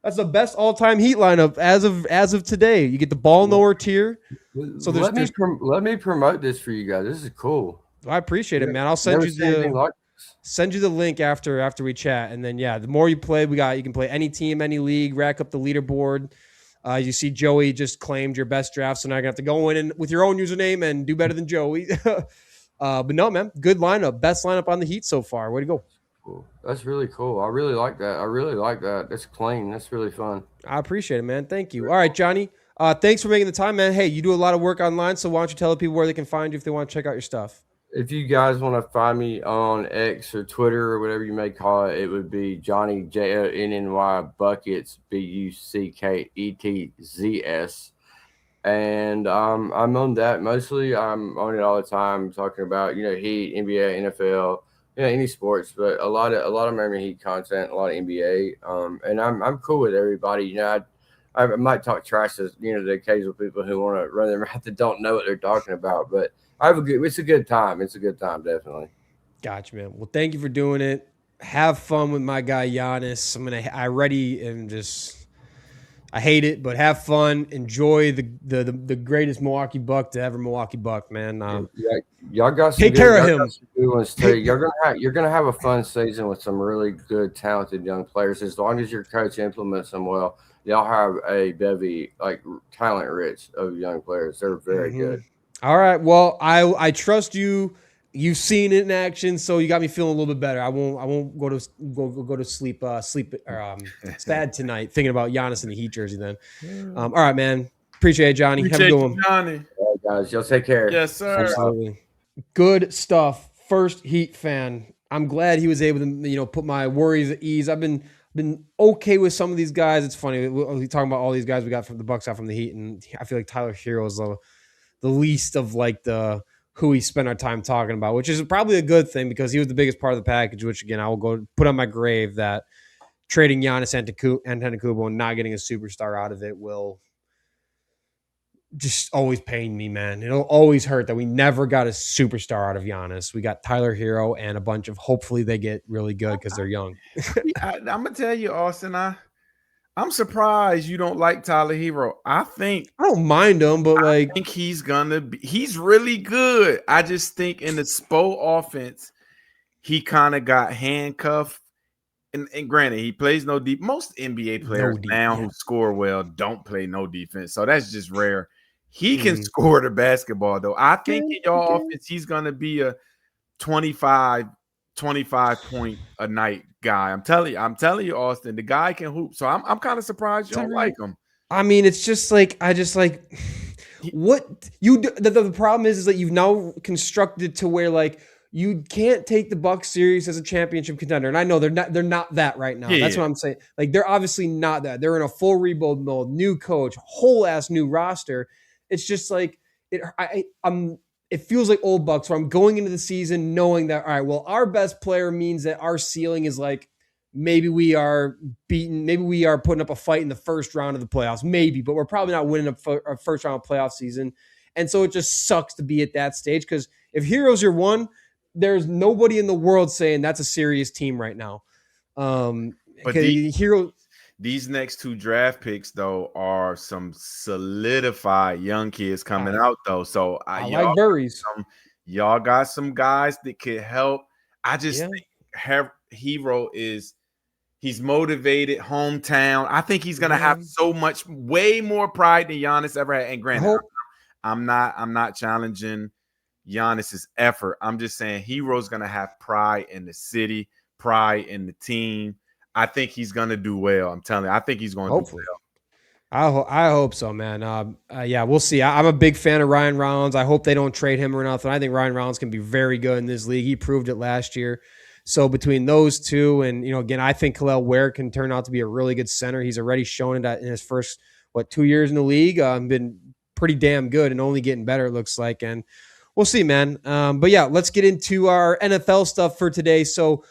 that's the best all-time Heat lineup as of today. You get the ball nowhere tier. So let me promote this for you guys. This is cool. I appreciate it, man. I'll send you the link after we chat, and then the more you play, you can play any team, any league, rack up the leaderboard. You see Joey just claimed your best draft, so now you're gonna have to go in with your own username and do better than Joey. But no, man, good lineup, best lineup on the Heat so far. Way to go. Cool. That's really cool. I really like that. That's clean. That's really fun. I appreciate it, man. Thank you. All right, Johnny. Thanks for making the time, man. Hey, you do a lot of work online, so why don't you tell the people where they can find you if they want to check out your stuff? If you guys want to find me on X or Twitter or whatever you may call it, it would be Johnny JONNY Buckets BUCKETZS. And I'm on that mostly. I'm on it all the time, talking about Heat, NBA, NFL. Any sports, but a lot of Miami Heat content, a lot of NBA, and I'm cool with everybody. I might talk trash to the occasional people who want to run their mouth that don't know what they're talking about, but it's a good time. It's a good time, definitely. Gotcha, man. Well, thank you for doing it. Have fun with my guy Giannis. I hate it, but have fun. Enjoy the greatest Milwaukee Buck to ever Milwaukee Buck, man. Y'all got some take care of him. You're gonna have a fun season with some really good, talented young players. As long as your coach implements them well, y'all have a bevy talent rich of young players. They're very good. All right. Well, I trust you. You've seen it in action, so you got me feeling a little bit better. I won't go to sleep sad tonight thinking about Giannis in the Heat jersey. Then, all right, man. Appreciate it, Johnny. Have a good one, Johnny. All right, guys. Y'all take care. Yes, sir. Absolutely. Good stuff. First Heat fan. I'm glad he was able to put my worries at ease. I've been okay with some of these guys. It's funny we talking about all these guys we got from the Bucks out from the Heat, and I feel like Tyler Hero is the least of who we spend our time talking about, which is probably a good thing because he was the biggest part of the package, which, again, I will go put on my grave that trading Giannis Antetokounmpo and not getting a superstar out of it will just always pain me, man. It'll always hurt that we never got a superstar out of Giannis. We got Tyler Hero and a bunch of hopefully they get really good because they're young. I'm going to tell you, Austin, I'm surprised you don't like Tyler Hero. I don't mind him, but I think he's really good. I just think in the Spo offense, he kind of got handcuffed. And granted, he plays no deep. Most NBA players who score well don't play no defense. So that's just rare. He can score the basketball, though. I think in your offense, he's going to be a 25 point a night guy. I'm telling you, Austin, the guy can hoop. So I'm kind of surprised you don't like him. I mean, it's just what you do. The problem is that you've now constructed to where you can't take the Bucks serious as a championship contender. And I know they're not that right now. That's what I'm saying. They're obviously not that. They're in a full rebuild mode, new coach, whole ass new roster. It's just it feels like old Bucks where I'm going into the season knowing that, all right, well, our best player means that our ceiling is maybe we are beaten, maybe we are putting up a fight in the first round of the playoffs, maybe, but we're probably not winning a first round of playoff season. And so it just sucks to be at that stage because if Hero's your one, there's nobody in the world saying that's a serious team right now. But these next two draft picks, though, are some solidified young kids coming out, though. So I like Burries. Y'all got some guys that could help. I just think Hero he's motivated, hometown. I think he's gonna have way more pride than Giannis ever had. And granted, I'm not challenging Giannis's effort. I'm just saying Hero's gonna have pride in the city, pride in the team. I think he's going to do well. I'm telling you. I think he's going to do well. I hope so, man. We'll see. I'm a big fan of Ryan Rollins. I hope they don't trade him or nothing. I think Ryan Rollins can be very good in this league. He proved it last year. So between those two, and again, I think Khalil Ware can turn out to be a really good center. He's already shown it in his first 2 years in the league. Been pretty damn good and only getting better, it looks like. And we'll see, man. But yeah, let's get into our NFL stuff for today. So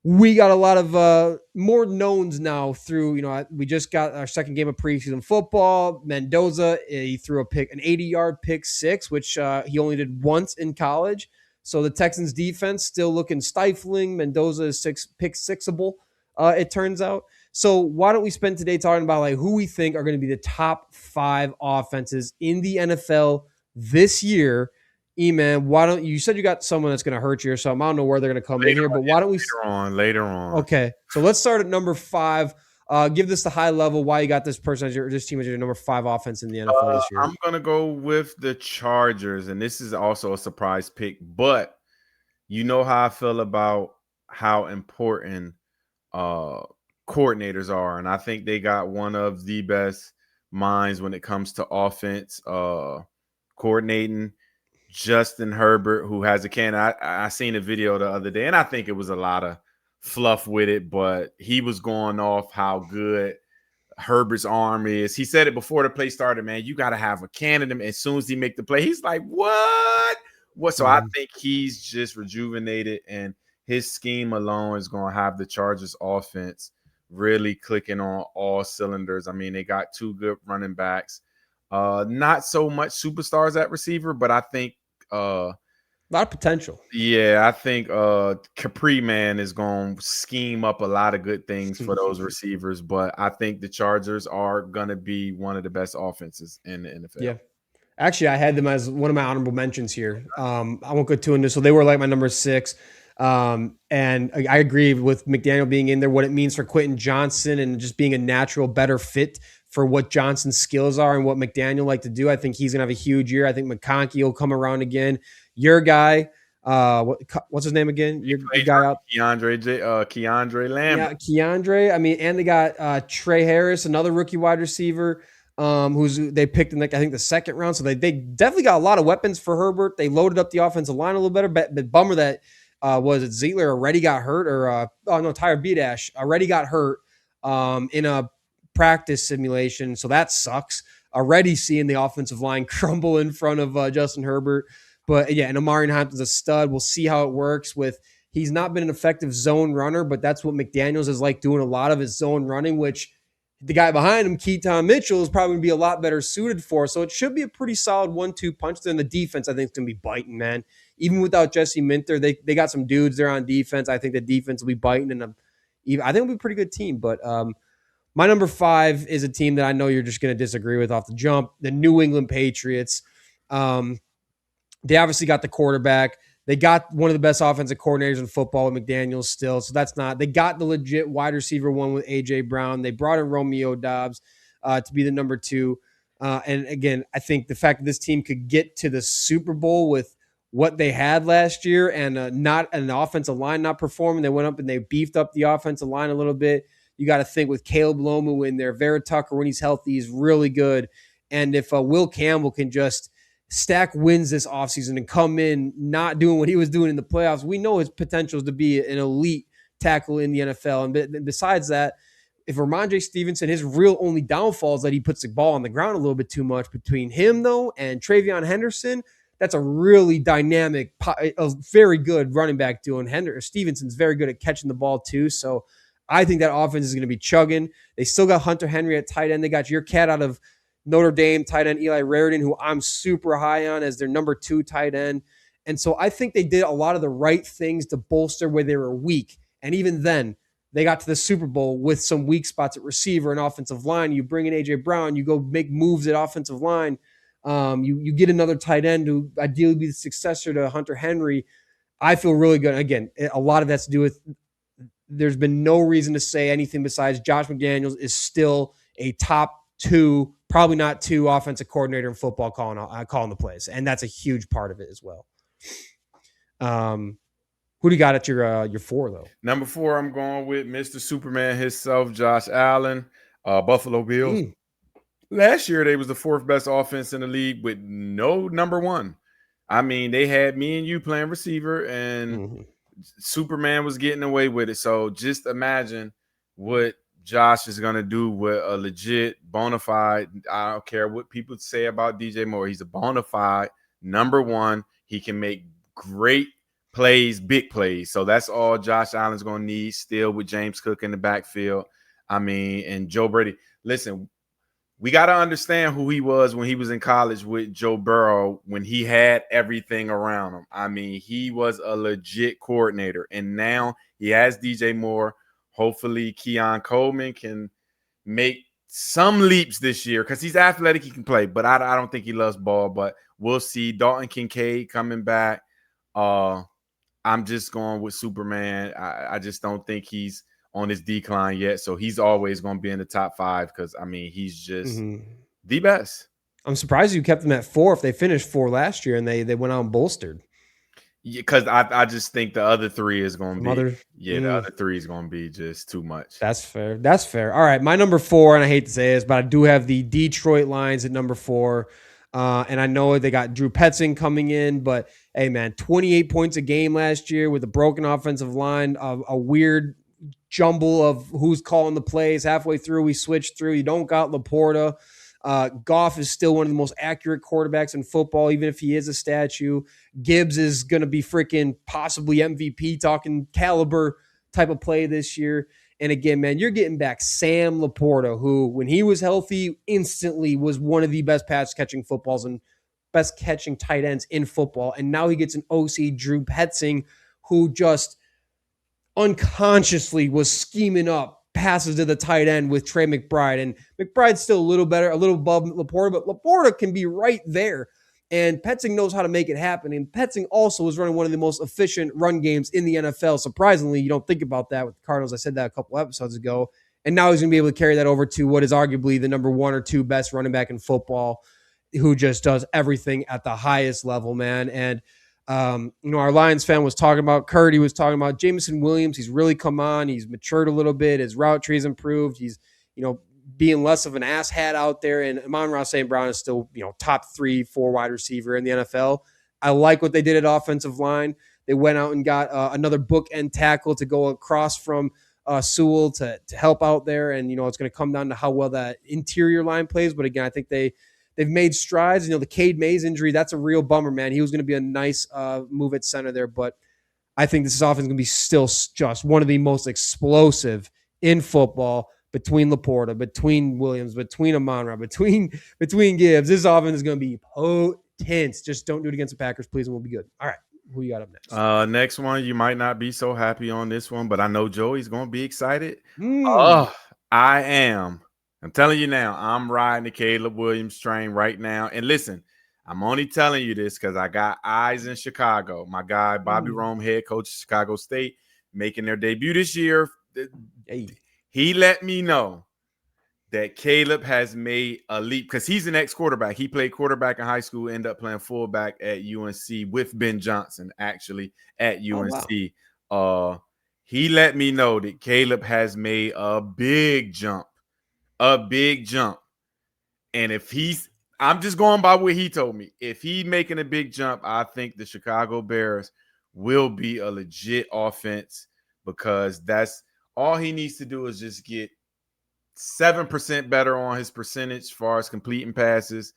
we got a lot of more knowns now through, we just got our second game of preseason football. Mendoza, he threw an 80-yard pick six, which he only did once in college. So the Texans defense still looking stifling. Mendoza is pick sixable, it turns out. So why don't we spend today talking about who we think are going to be the top 5 offenses in the NFL this year. Iman, why don't you said you got someone that's going to hurt you or something? I don't know where they're going to come in here, but why don't we later on? Okay, so let's start at number 5. Give this the high level. Why you got this person as this team as your number 5 offense in the NFL this year? I'm going to go with the Chargers, and this is also a surprise pick. But you know how I feel about how important coordinators are, and I think they got one of the best minds when it comes to offense coordinating. Justin Herbert, who has a can. I seen a video the other day, and I think it was a lot of fluff with it, but he was going off how good Herbert's arm is. He said it before the play started, man, you got to have a cannon. As soon as he make the play, he's like, what? So I think he's just rejuvenated, and his scheme alone is going to have the Chargers offense really clicking on all cylinders. I mean, they got 2 good running backs. Not so much superstars at receiver, but I think a lot of potential. Yeah, I think Capri Man is going to scheme up a lot of good things for those receivers, but I think the Chargers are going to be one of the best offenses in the NFL. Yeah. Actually, I had them as one of my honorable mentions here. I won't go too into, so they were my number 6. And I agree with McDaniel being in there, what it means for Quentin Johnson and just being a natural, better fit for what Johnson's skills are and what McDaniel like to do. I think he's going to have a huge year. I think McConkey will come around again. Your guy, what's his name again? Your guy out, Keandre Lambert. Yeah, Keandre. I mean, and they got Trey Harris, another rookie wide receiver, who's they picked in I think the second round. So they definitely got a lot of weapons for Herbert. They loaded up the offensive line a little better. But bummer that was it Ziegler already got hurt, or Tyler Biadasz already got hurt in a practice simulation. So that sucks. Already seeing the offensive line crumble in front of Justin Herbert. But yeah, and Amari Hampton's a stud. We'll see how it works with. He's not been an effective zone runner, but that's what McDaniels is doing a lot of his zone running, which the guy behind him, Keaton Mitchell, is probably going to be a lot better suited for. So it should be a pretty solid 1-2 punch there. And the defense, I think, is going to be biting, man. Even without Jesse Minter, they got some dudes there on defense. I think the defense will be biting, and I think it'll be a pretty good team. But my number 5 is a team that I know you're just going to disagree with off the jump, the New England Patriots. They obviously got the quarterback. They got one of the best offensive coordinators in football with McDaniels still. So that's not – they got the legit wide receiver one with A.J. Brown. They brought in Romeo Doubs to be the number 2. And, again, I think the fact that this team could get to the Super Bowl with what they had last year and not an offensive line not performing, they went up and they beefed up the offensive line a little bit. You got to think with Caleb Lomu in there, Vera Tucker, when he's healthy, is really good. And if Will Campbell can just stack wins this offseason and come in not doing what he was doing in the playoffs, we know his potential is to be an elite tackle in the NFL. And besides that, if Ramondre Stevenson, his real only downfall is that he puts the ball on the ground a little bit too much. Between him, though, and Travion Henderson, that's a really dynamic, a very good running back doing. Stevenson's very good at catching the ball, too. So I think that offense is going to be chugging. They still got Hunter Henry at tight end. They got your cat out of Notre Dame, tight end Eli Raridan, who I'm super high on as their number 2 tight end. And so I think they did a lot of the right things to bolster where they were weak. And even then, they got to the Super Bowl with some weak spots at receiver and offensive line. You bring in A.J. Brown, you go make moves at offensive line. You get another tight end who ideally be the successor to Hunter Henry. I feel really good. Again, a lot of that's to do with there's been no reason to say anything besides Josh McDaniels is still a top 2, probably not 2 offensive coordinator in football calling the plays. And that's a huge part of it as well. Who do you got at your 4, though? Number 4, I'm going with Mr. Superman himself, Josh Allen, Buffalo Bills. Last year, they was the 4th best offense in the league with no number 1. I mean, they had me and you playing receiver, and Superman was getting away with it. So just imagine what Josh is going to do with a legit, bona fide, I don't care what people say about DJ Moore. He's a bona fide number one. He can make great plays, big plays. So that's all Josh Allen's going to need still with James Cook in the backfield. I mean, and Joe Brady. Listen, we got to understand who he was when he was in college with Joe Burrow, when he had everything around him. I mean, he was a legit coordinator. And now he has DJ Moore. Hopefully, Keon Coleman can make some leaps this year because he's athletic. He can play, but I don't think he loves ball. But we'll see. Dalton Kincaid coming back. I'm just going with Superman. I just don't think he's on his decline yet. So he's always going to be in the top 5 because, I mean, he's just the best. I'm surprised you kept them at 4 if they finished 4 last year and they went out and bolstered. Yeah, because I just think the other 3 is going to be the other 3 is going to be just too much. That's fair. That's fair. All right, my number 4, and I hate to say this, but I do have the Detroit Lions at number 4. And I know they got Drew Petzing coming in, but hey, man, 28 points a game last year with a broken offensive line, a weird jumble of who's calling the plays. Halfway through, we switched through. You don't got Laporta. Goff is still one of the most accurate quarterbacks in football, even if he is a statue. Gibbs is going to be freaking possibly MVP talking caliber type of play this year. And again, man, you're getting back Sam Laporta, who, when he was healthy, instantly was one of the best pass catching footballs and best catching tight ends in football. And now he gets an OC, Drew Petzing, who just unconsciously was scheming up passes to the tight end with Trey McBride. And McBride's still a little better, a little above Laporta, but Laporta can be right there. And Petzing knows how to make it happen. And Petzing also is running one of the most efficient run games in the NFL. Surprisingly, you don't think about that with the Cardinals. I said that a couple episodes ago. And now he's going to be able to carry that over to what is arguably the number 1 or 2 best running back in football, who just does everything at the highest level, man. And our Lions fan was talking about Kurt. He was talking about Jameson Williams. He's really come on. He's matured a little bit. His route tree's improved. He's, being less of an asshat out there. And Amon-Ra St. Brown is still, top 3-4 wide receiver in the NFL. I like what they did at offensive line. They went out and got another bookend tackle to go across from Sewell to help out there. And, it's going to come down to how well that interior line plays. But again, I think they've made strides. The Cade Mays injury, that's a real bummer, man. He was going to be a nice move at center there. But I think this offense is going to be still just one of the most explosive in football between Laporta, between Williams, between Amon-Ra, between Gibbs. This offense is going to be potent. Just don't do it against the Packers, please, and we'll be good. All right. Who you got up next? Next one, you might not be so happy on this one, but I know Joey's going to be excited. I am. I'm telling you now, I'm riding the Caleb Williams train right now. And listen, I'm only telling you this because I got eyes in Chicago. My guy, Bobby Rome, head coach of Chicago State, making their debut this year. Hey. He let me know that Caleb has made a leap because he's an ex-quarterback. He played quarterback in high school, ended up playing fullback at UNC with Ben Johnson, actually, at UNC. Oh, wow. He let me know that Caleb has made a big jump. And if I'm just going by what he told me. If he's making a big jump, I think the Chicago Bears will be a legit offense because that's all he needs to do is just get 7% better on his percentage as far as completing passes.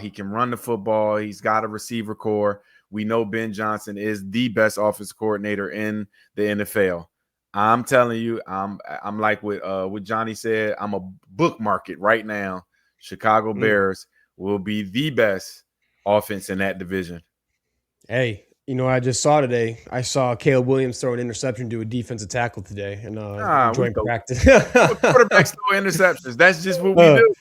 He can run the football. He's got a receiver core. We know Ben Johnson is the best offensive coordinator in the NFL. I'm telling you, I'm like what Johnny said. I'm a bookmark it right now. Chicago Bears will be the best offense in that division. Hey, I just saw today. I saw Caleb Williams throw an interception to a defensive tackle today, and joint practice. Quarterbacks throw interceptions. That's just what we do.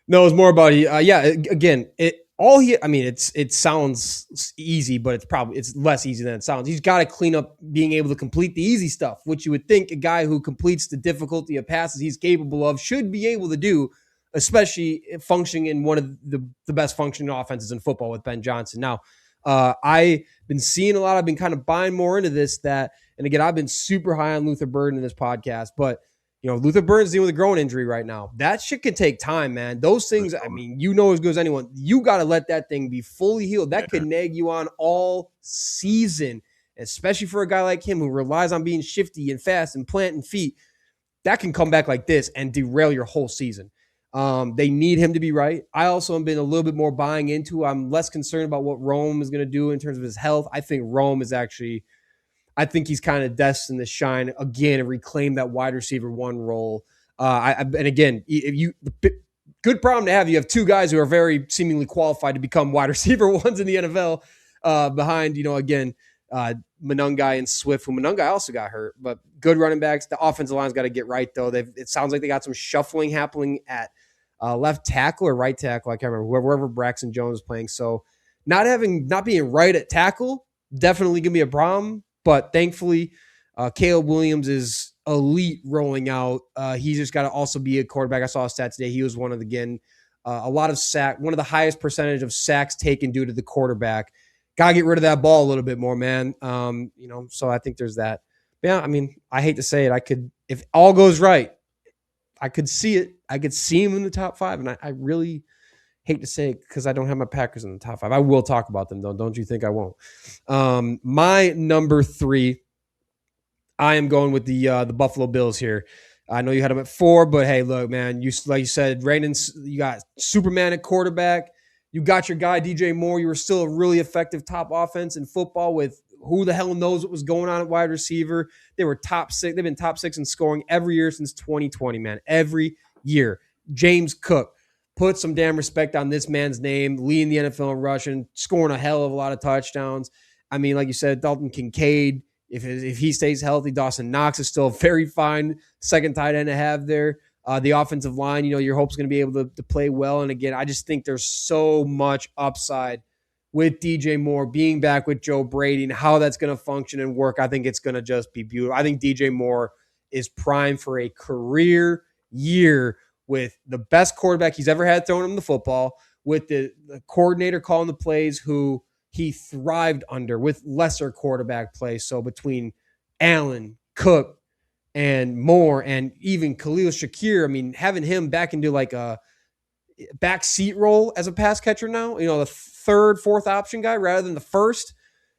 No, it's more about again, it sounds easy, but it's less easy than it sounds. He's got to clean up being able to complete the easy stuff, which you would think a guy who completes the difficulty of passes he's capable of should be able to do, especially functioning in one of the best functioning offenses in football with Ben Johnson. Now, I've been seeing a lot. I've been kind of buying more into this. And again, I've been super high on Luther Burden in this podcast, but Luther Burden's dealing with a growing injury right now. That shit can take time, man. Those things, as good as anyone, you got to let that thing be fully healed. That could nag you on all season. especially for a guy like him who relies on being shifty and fast and planting feet, that can come back like this and derail your whole season. They need him to be right. I also have been a little bit more buying into. I'm less concerned about what Rome is going to do in terms of his health. I think Rome is actually, I think he's kind of destined to shine again and reclaim that wide receiver one role. And again, if you good problem to have. You have two guys who are very seemingly qualified to become wide receiver ones in the NFL. Behind, again, Monungai and Swift, who Monungai also got hurt, but good running backs. The offensive line's got to get right, though. It sounds like they got some shuffling happening at left tackle or right tackle. I can't remember, wherever Braxton Jones is playing. So not being right at tackle, definitely going to be a problem. But thankfully, Caleb Williams is elite rolling out. He's just got to also be a quarterback. I saw a stat today. He was one of the highest percentage of sacks taken due to the quarterback. Got to get rid of that ball a little bit more, man. So I think there's that. But yeah, I mean, I hate to say it. If all goes right, I could see it. I could see him in the top 5. And I really hate to say it because I don't have my Packers in the top 5. I will talk about them, though. Don't you think I won't? My number 3, I am going with the Buffalo Bills here. I know you had them at 4, but hey, look, man, like you said, you got Superman at quarterback. You got your guy, DJ Moore. You were still a really effective top offense in football with who the hell knows what was going on at wide receiver. They were top 6. They've been top 6 in scoring every year since 2020, man. Every year. James Cook, put some damn respect on this man's name, leading the NFL in rushing, scoring a hell of a lot of touchdowns. I mean, like you said, Dalton Kincaid, if he stays healthy, Dawson Knox is still a very fine second tight end to have there. The offensive line, your hope's going to be able to play well. And again, I just think there's so much upside with DJ Moore being back with Joe Brady and how that's going to function and work. I think it's going to just be beautiful. I think DJ Moore is primed for a career year with the best quarterback he's ever had throwing him the football, with the coordinator calling the plays who he thrived under with lesser quarterback play. So between Allen, Cook, and Moore, and even Khalil Shakir, I mean, having him back into like a back seat role as a pass catcher now, the third, fourth option guy rather than the first,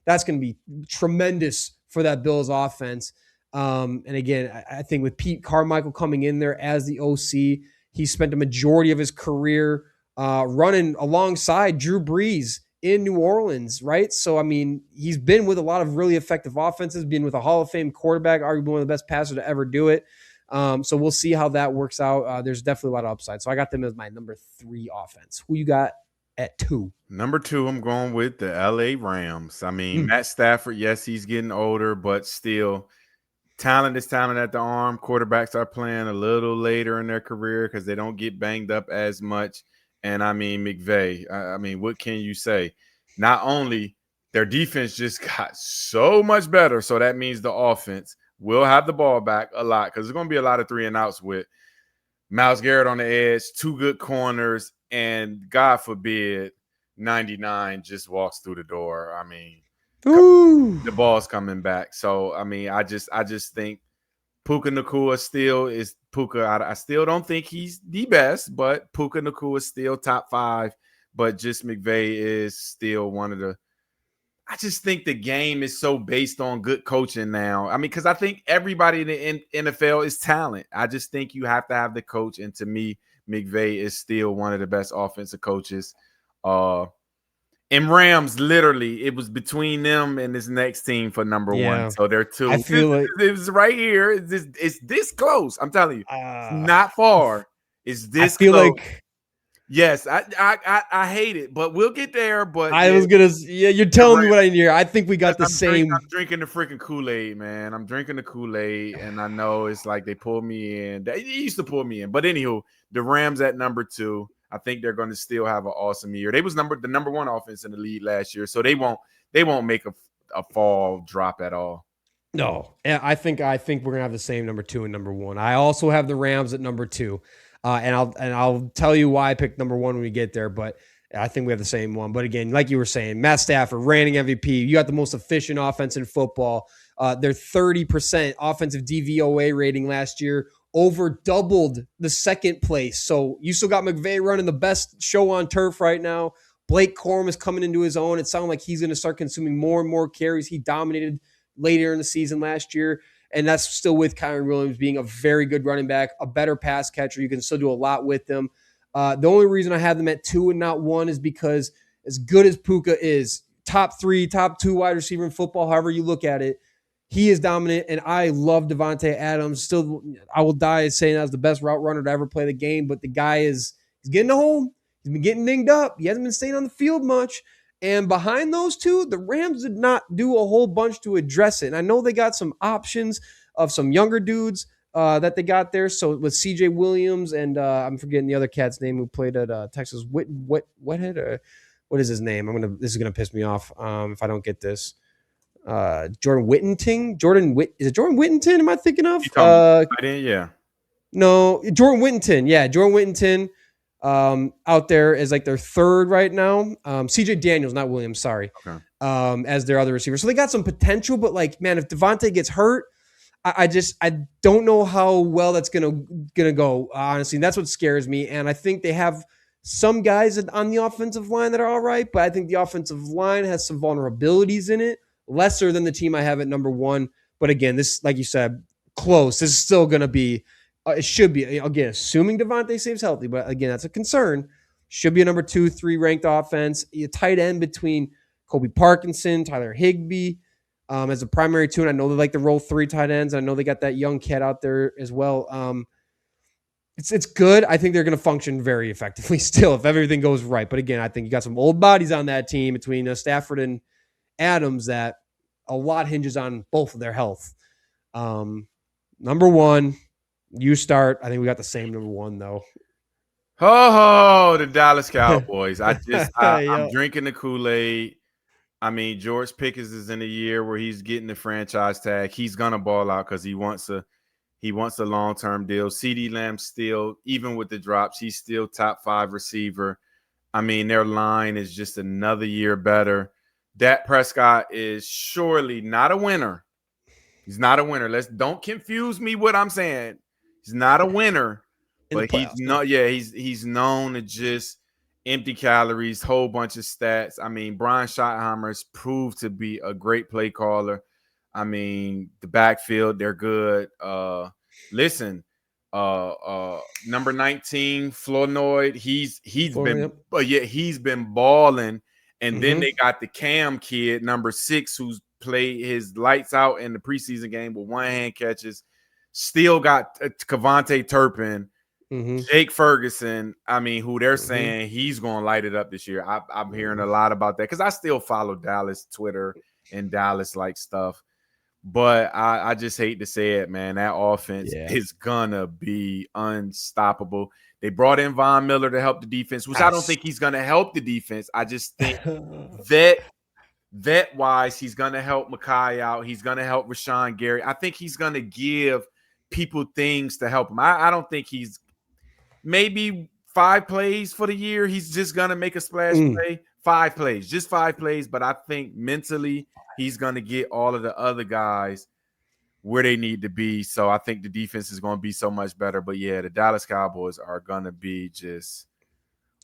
that's going to be tremendous for that Bills offense. And again, I think with Pete Carmichael coming in there as the OC, he spent a majority of his career running alongside Drew Brees in New Orleans, right? So, I mean, he's been with a lot of really effective offenses, been with a Hall of Fame quarterback, arguably one of the best passers to ever do it. So we'll see how that works out. There's definitely a lot of upside. So I got them as my number 3 offense. Who you got at 2? Number 2, I'm going with the LA Rams. I mean, Matt Stafford, yes, he's getting older, but still, talent is talent at the arm. Quarterbacks are playing a little later in their career because they don't get banged up as much. And I mean, McVay, I mean, what can you say? Not only their defense just got so much better, so that means the offense will have the ball back a lot because there's going to be a lot of 3 and outs with Myles Garrett on the edge, 2 good corners, and God forbid 99 just walks through the door. I mean, the ball's coming back. So, I mean, I just think Puka Nacua still is Puka. I still don't think he's the best, but Puka Nacua is still top 5. But just McVay is still one of the – I just think the game is so based on good coaching now. I mean, because I think everybody in the NFL is talent. I just think you have to have the coach. And to me, McVay is still one of the best offensive coaches. And Rams, literally, it was between them and this next team for number 1. So they're 2. I feel like it was right here. It's this close. I'm telling you, not far. It's this close. Like, yes, I hate it, but we'll get there. But you're telling me what I hear. I think we got the same. I'm drinking the freaking Kool-Aid, man. I'm drinking the Kool-Aid, and I know it's like they pulled me in. They used to pull me in, but anywho, the Rams at number 2. I think they're going to still have an awesome year. They was the number 1 offense in the league last year, so they won't make a fall drop at all. No, I think we're gonna have the same number 2 and number 1. I also have the Rams at number 2, and I'll tell you why I picked number 1 when we get there. But I think we have the same one. But again, like you were saying, Matt Stafford, reigning MVP. You got the most efficient offense in football. Their 30% offensive DVOA rating last year over doubled the second place. So you still got McVay running the best show on turf right now. Blake Corum is coming into his own. It sounds like he's going to start consuming more and more carries. He dominated later in the season last year. And that's still with Kyron Williams being a very good running back, a better pass catcher. You can still do a lot with them. The only reason I have them at 2 and not 1 is because as good as Puka is, top 3, top 2 wide receiver in football, however you look at it, he is dominant. And I love Devontae Adams. Still, I will die saying that was the best route runner to ever play the game. But the guy he's getting home. He's been getting dinged up. He hasn't been staying on the field much. And behind those two, the Rams did not do a whole bunch to address it. And I know they got some options of some younger dudes that they got there. So with CJ Williams and I'm forgetting the other cat's name who played at Texas. What is his name? This is gonna piss me off if I don't get this. Jordan Whittington. Is it Jordan Whittington? Am I thinking of? Yeah. No, Jordan Whittington. Yeah, Jordan Whittington. Out there as like their third right now. CJ Daniels, not Williams, sorry. Okay. As their other receiver. So they got some potential, but like, man, if Devontae gets hurt, I don't know how well that's gonna go, honestly. And that's what scares me. And I think they have some guys on the offensive line that are all right, but I think the offensive line has some vulnerabilities in it, lesser than the team I have at number 1. But again, this, like you said, close. This is still gonna be it should be, again, assuming Devontae stays healthy, but again, that's a concern. Should be a number 2, 3 ranked offense. A tight end between Kobe Parkinson, Tyler Higbee as a primary 2. And I know they like to roll 3 tight ends. I know they got that young kid out there as well. It's good. I think they're going to function very effectively still if everything goes right. But again, I think you got some old bodies on that team between Stafford and Adams that a lot hinges on both of their health. Number 1. You start. I think we got the same number 1 though. The Dallas Cowboys. I'm drinking the Kool-Aid. I mean, George Pickens is in a year where he's getting the franchise tag. He's gonna ball out because he wants a long-term deal. CeeDee Lamb still, even with the drops, he's still top 5 receiver. I mean, their line is just another year better. Dak Prescott is surely not a winner. He's not a winner. Don't confuse me what I'm saying. He's not a winner, but he's known to just empty calories, whole bunch of stats. I mean, Brian Schottenheimer's proved to be a great play caller. I mean, the backfield, they're good. Number 19, Flournoy, he's been balling. And then they got the Cam kid, number 6, who's played his lights out in the preseason game with 1-hand catches. Still got Kevontae Turpin, Jake Ferguson. I mean, who they're saying he's going to light it up this year. I'm hearing a lot about that because I still follow Dallas Twitter and Dallas like stuff. But I just hate to say it, man. That offense is going to be unstoppable. They brought in Von Miller to help the defense, which I don't think he's going to help the defense. I just think vet-wise, he's going to help Mekhi out. He's going to help Rashawn Gary. I think he's going to give people things to help him. I don't think he's maybe 5 plays for the year. He's just going to make a splash play. 5 plays, just 5 plays. But I think mentally he's going to get all of the other guys where they need to be. So I think the defense is going to be so much better. But, yeah, the Dallas Cowboys are going to be just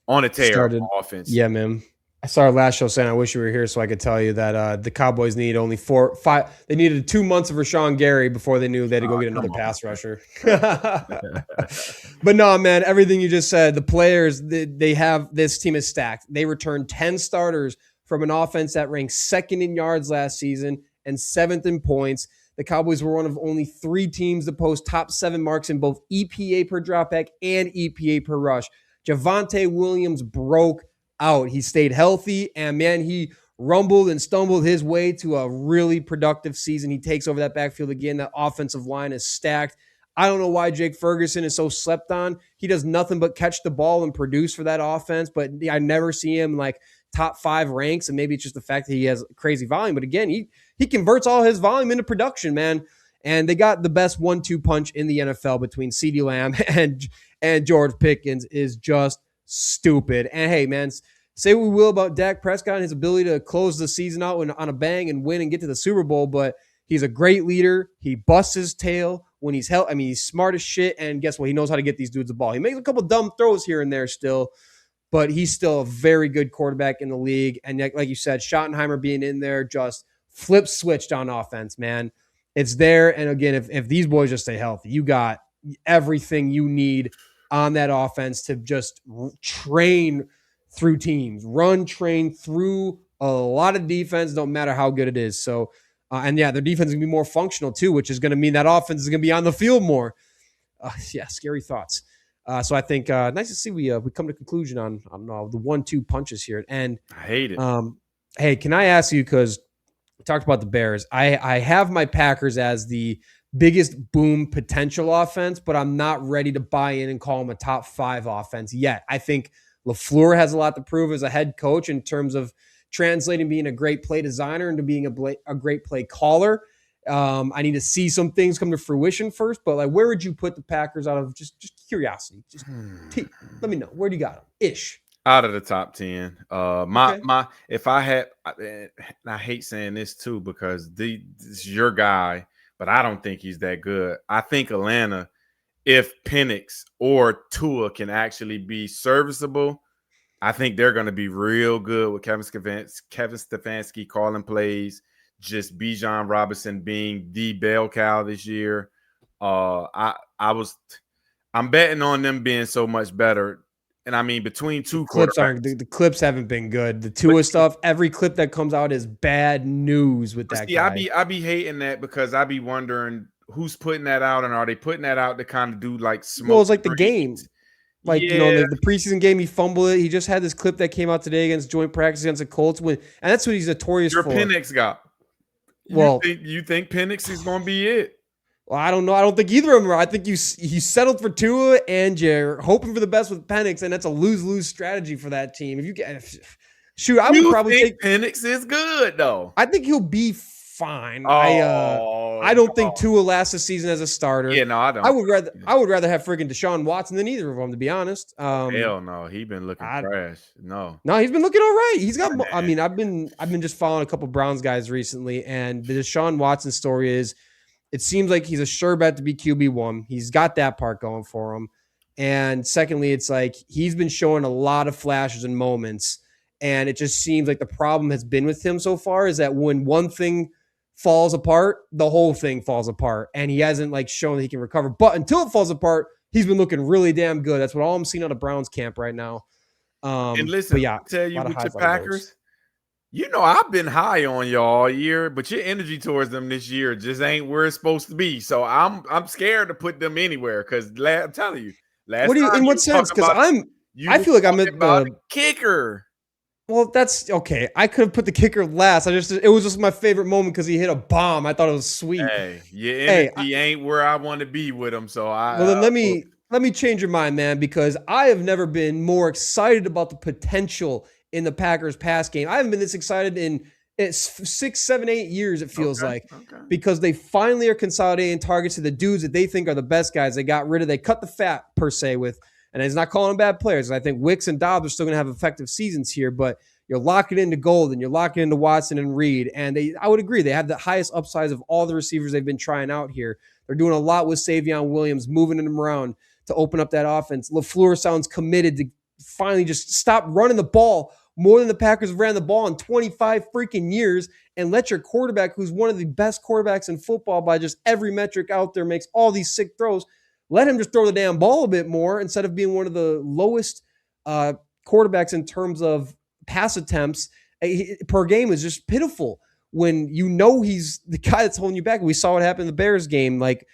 on a tear on offense. Yeah, man. I saw our last show saying I wish you were here so I could tell you that the Cowboys need only 4, 5. They needed 2 months of Rashawn Gary before they knew they had to go get another pass rusher. But no, man, everything you just said, the players, they have, this team is stacked. They returned 10 starters from an offense that ranked 2nd in yards last season and 7th in points. The Cowboys were one of only 3 teams to post top 7 marks in both EPA per dropback and EPA per rush. Javonte Williams broke out. He stayed healthy, and man, he rumbled and stumbled his way to a really productive season. He takes over that backfield again. That offensive line is stacked. I don't know why Jake Ferguson is so slept on. He does nothing but catch the ball and produce for that offense, but I never see him like top 5 ranks, and maybe it's just the fact that he has crazy volume. But again, he converts all his volume into production, man. And they got the best 1-2 punch in the NFL between CeeDee Lamb and George Pickens is just stupid. And hey, man, say what we will about Dak Prescott and his ability to close the season out on a bang and win and get to the Super Bowl, but he's a great leader. He busts his tail when he's held. I mean, he's smart as shit, and guess what? He knows how to get these dudes the ball. He makes a couple dumb throws here and there still, but he's still a very good quarterback in the league. And like you said, Schottenheimer being in there just flip switched on offense, man. It's there. And again, if these boys just stay healthy, you got everything you need on that offense to just train through teams, train through a lot of defense, no matter how good it is. So, and yeah, their defense is going to be more functional too, which is going to mean that offense is going to be on the field more. Yeah, scary thoughts. So I think nice to see we come to conclusion on the 1-2 punches here. And I hate it. Hey, can I ask you, because we talked about the Bears, I have my Packers as the biggest boom potential offense, but I'm not ready to buy in and call them a top 5 offense yet. I think LaFleur has a lot to prove as a head coach in terms of translating being a great play designer into being a great play caller. I need to see some things come to fruition first, but like, where would you put the Packers out of just curiosity? Let me know. Where do you got them? Ish. Out of the top 10. Okay. If I had, and I hate saying this too, because this is your guy, but I don't think he's that good. I think Atlanta, if Penix or Tua can actually be serviceable, I think they're going to be real good with Kevin Stefanski calling plays, just Bijan Robinson being the bell cow this year. I'm betting on them being so much better. And I mean, between two the clips haven't been good. The Tua stuff, every clip that comes out is bad news with that guy. I be hating that, because I be wondering who's putting that out, and are they putting that out to kind of do like smoke? Well, it's like the game. Like, the preseason game, he fumbled it. He just had this clip that came out today against joint practice against the Colts. And that's what he's notorious for. Your Penix got. Well, you think Penix is going to be it? Well, I don't know. I don't think either of them are. I think you settled for Tua, and you're hoping for the best with Penix, and that's a lose-lose strategy for that team. If you get I would probably think Penix is good though. I think he'll be fine. I don't think Tua lasts the season as a starter. Yeah, no, I don't. I would rather have friggin' Deshaun Watson than either of them, to be honest. Hell no, he's been looking trash. No, he's been looking all right. He's got. I mean, I've been just following a couple Browns guys recently, and the Deshaun Watson story is, it seems like he's a sure bet to be QB1. He's got that part going for him. And secondly, it's like he's been showing a lot of flashes and moments. And it just seems like the problem has been with him so far is that when one thing falls apart, the whole thing falls apart. And he hasn't like shown that he can recover. But until it falls apart, he's been looking really damn good. That's what all I'm seeing out of Browns camp right now. And listen, yeah, I tell you, with your Packers, you know, I've been high on y'all all year, but your energy towards them this year just ain't where it's supposed to be. So I'm scared to put them anywhere, because I'm telling you, in what sense? Because I feel like I'm at the kicker. Well, that's okay. I could have put the kicker last. It was just my favorite moment because he hit a bomb. I thought it was sweet. Hey, your energy ain't where I want to be with him. So then let me change your mind, man, because I have never been more excited about the potential in the Packers pass game. I haven't been this excited in 6, 7, 8 years, it feels because they finally are consolidating targets to the dudes that they think are the best guys. They cut the fat per se with, and it's not calling them bad players. I think Wicks and Dobbs are still going to have effective seasons here, but you're locking into Golden, you're locking into Watson and Reed, and I would agree they have the highest upsides of all the receivers they've been trying out here. They're doing a lot with Savion Williams, moving them around to open up that offense. LaFleur sounds committed to finally just stop running the ball more than the Packers have ran the ball in 25 freaking years, and let your quarterback, who's one of the best quarterbacks in football by just every metric out there, makes all these sick throws, let him just throw the damn ball a bit more instead of being one of the lowest quarterbacks in terms of pass attempts per game is just pitiful when you know he's the guy that's holding you back. We saw what happened in the Bears game. Like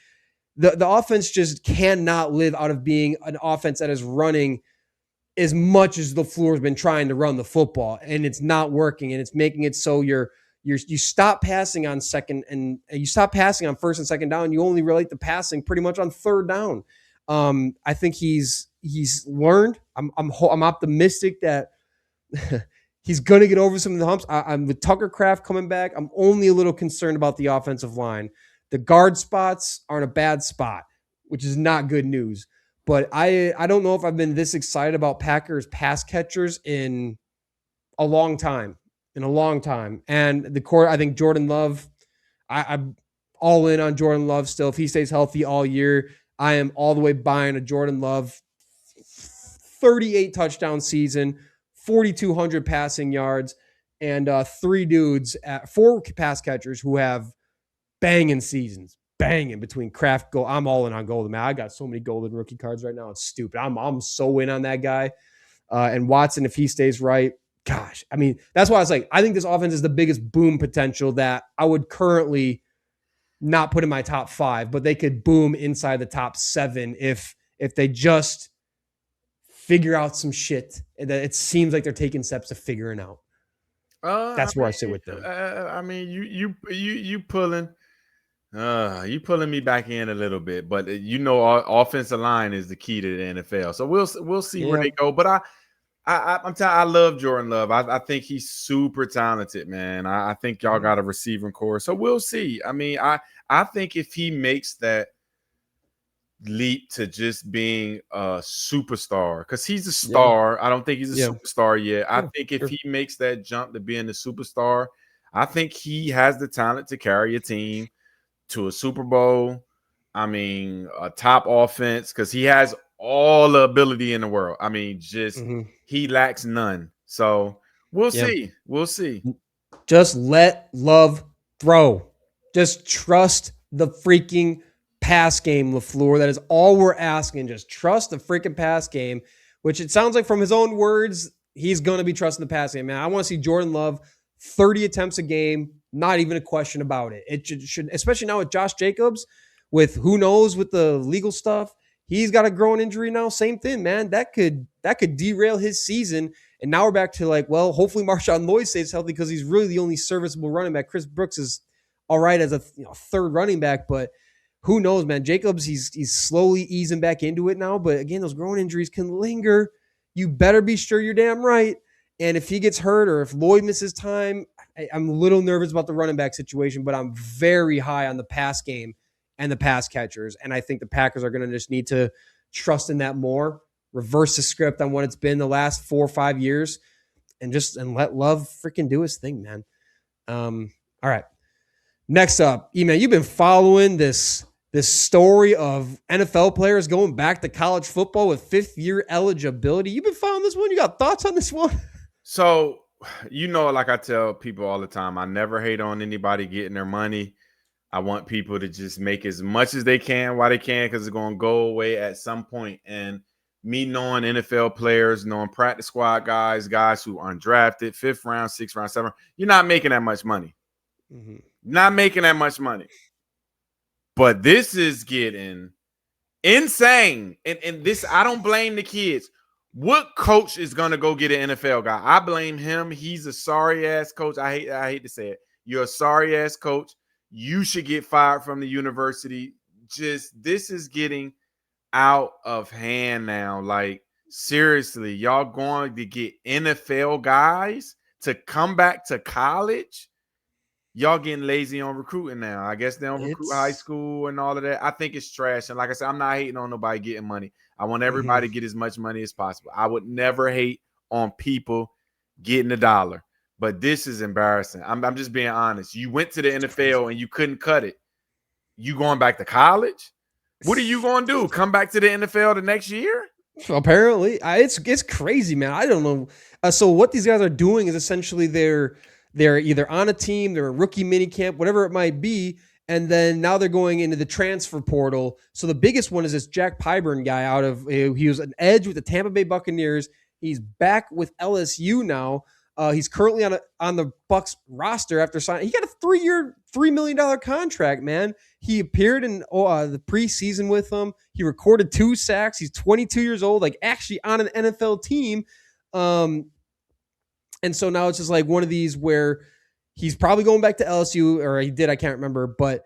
the offense just cannot live out of being an offense that is running as much as LaFleur's been trying to run the football, and it's not working, and it's making it so you stop passing on second, and you stop passing on first and second down. You only relate the passing pretty much on third down. I think he's learned. I'm optimistic that he's going to get over some of the humps. I'm with Tucker Kraft coming back. I'm only a little concerned about the offensive line. The guard spots are in a bad spot, which is not good news. But I don't know if I've been this excited about Packers pass catchers in a long time. And the core, I think Jordan Love, I'm all in on Jordan Love still. If he stays healthy all year, I am all the way buying a Jordan Love 38 touchdown season, 4,200 passing yards. and four pass catchers who have banging seasons, banging between Kraft gold. I'm all in on Golden, man. I got so many Golden rookie cards right now. It's stupid. I'm so in on that guy. And Watson, if he stays right, gosh, I mean, that's why I was like, I think this offense is the biggest boom potential that I would currently not put in my top 5, but they could boom inside the top 7 if they just figure out some shit that it seems like they're taking steps to figuring out. That's where I sit with them. I mean, you pulling me back in a little bit, but our offensive line is the key to the NFL. So we'll see where they go. But I love Jordan Love. I think he's super talented, man. I think y'all got a receiving core, so we'll see. I mean, I think if he makes that leap to just being a superstar, because he's a star. I don't think he's a superstar yet. I think if he makes that jump to being a superstar, I think he has the talent to carry a team to a Super Bowl. I mean, a top offense, because he has all the ability in the world. I mean, just he lacks none. So we'll see. We'll see. Just let Love throw. Just trust the freaking pass game, LaFleur. That is all we're asking. Just trust the freaking pass game, which it sounds like from his own words, he's going to be trusting the pass game, man. I want to see Jordan Love 30 attempts a game, not even a question about it. It should, especially now with Josh Jacobs, with who knows with the legal stuff. He's got a growing injury now. Same thing, man. That could derail his season. And now we're back to like, well, hopefully Marshawn Lloyd stays healthy because he's really the only serviceable running back. Chris Brooks is all right as a third running back, but who knows, man? Jacobs, he's slowly easing back into it now. But again, those growing injuries can linger. You better be sure you're damn right. And if he gets hurt or if Lloyd misses time, I'm a little nervous about the running back situation, but I'm very high on the pass game and the pass catchers. And I think the Packers are going to just need to trust in that more, reverse the script on what it's been the last 4 or 5 years, and let Love freaking do his thing, man. All right. Next up, Iman, you've been following this story of NFL players going back to college football with 5th-year eligibility. You've been following this one? You got thoughts on this one? So, like I tell people all the time, I never hate on anybody getting their money. I want people to just make as much as they can while they can, because it's going to go away at some point. And me knowing NFL players, knowing practice squad guys who are undrafted, 5th round, 6th round, 7th round, you're not making that much money. Not making that much money. But this is getting insane. And this, I don't blame the kids. What coach is going to go get an NFL guy? I blame him. He's a sorry-ass coach. I hate to say it. You're a sorry-ass coach. You should get fired from the university. This is getting out of hand now. Like, seriously, y'all going to get NFL guys to come back to college? Y'all getting lazy on recruiting now. I guess they don't recruit high school and all of that. I think it's trash. And like I said, I'm not hating on nobody getting money. I want everybody to get as much money as possible. I would never hate on people getting $1. But this is embarrassing. I'm just being honest. You went to the NFL and you couldn't cut it. You going back to college? What are you going to do? Come back to the NFL the next year? Apparently. It's crazy, man. I don't know. So what these guys are doing is essentially they're either on a team, they're a rookie mini camp, whatever it might be, and then now they're going into the transfer portal. So the biggest one is this Jack Pyburn guy he was an edge with the Tampa Bay Buccaneers. He's back with LSU now. He's currently on the Bucs roster after signing. He got a 3-year, $3 million contract, man. He appeared in the preseason with them. He recorded 2 sacks. He's 22 years old, like actually on an NFL team. And so now it's just like one of these where he's probably going back to LSU, or he did, I can't remember, but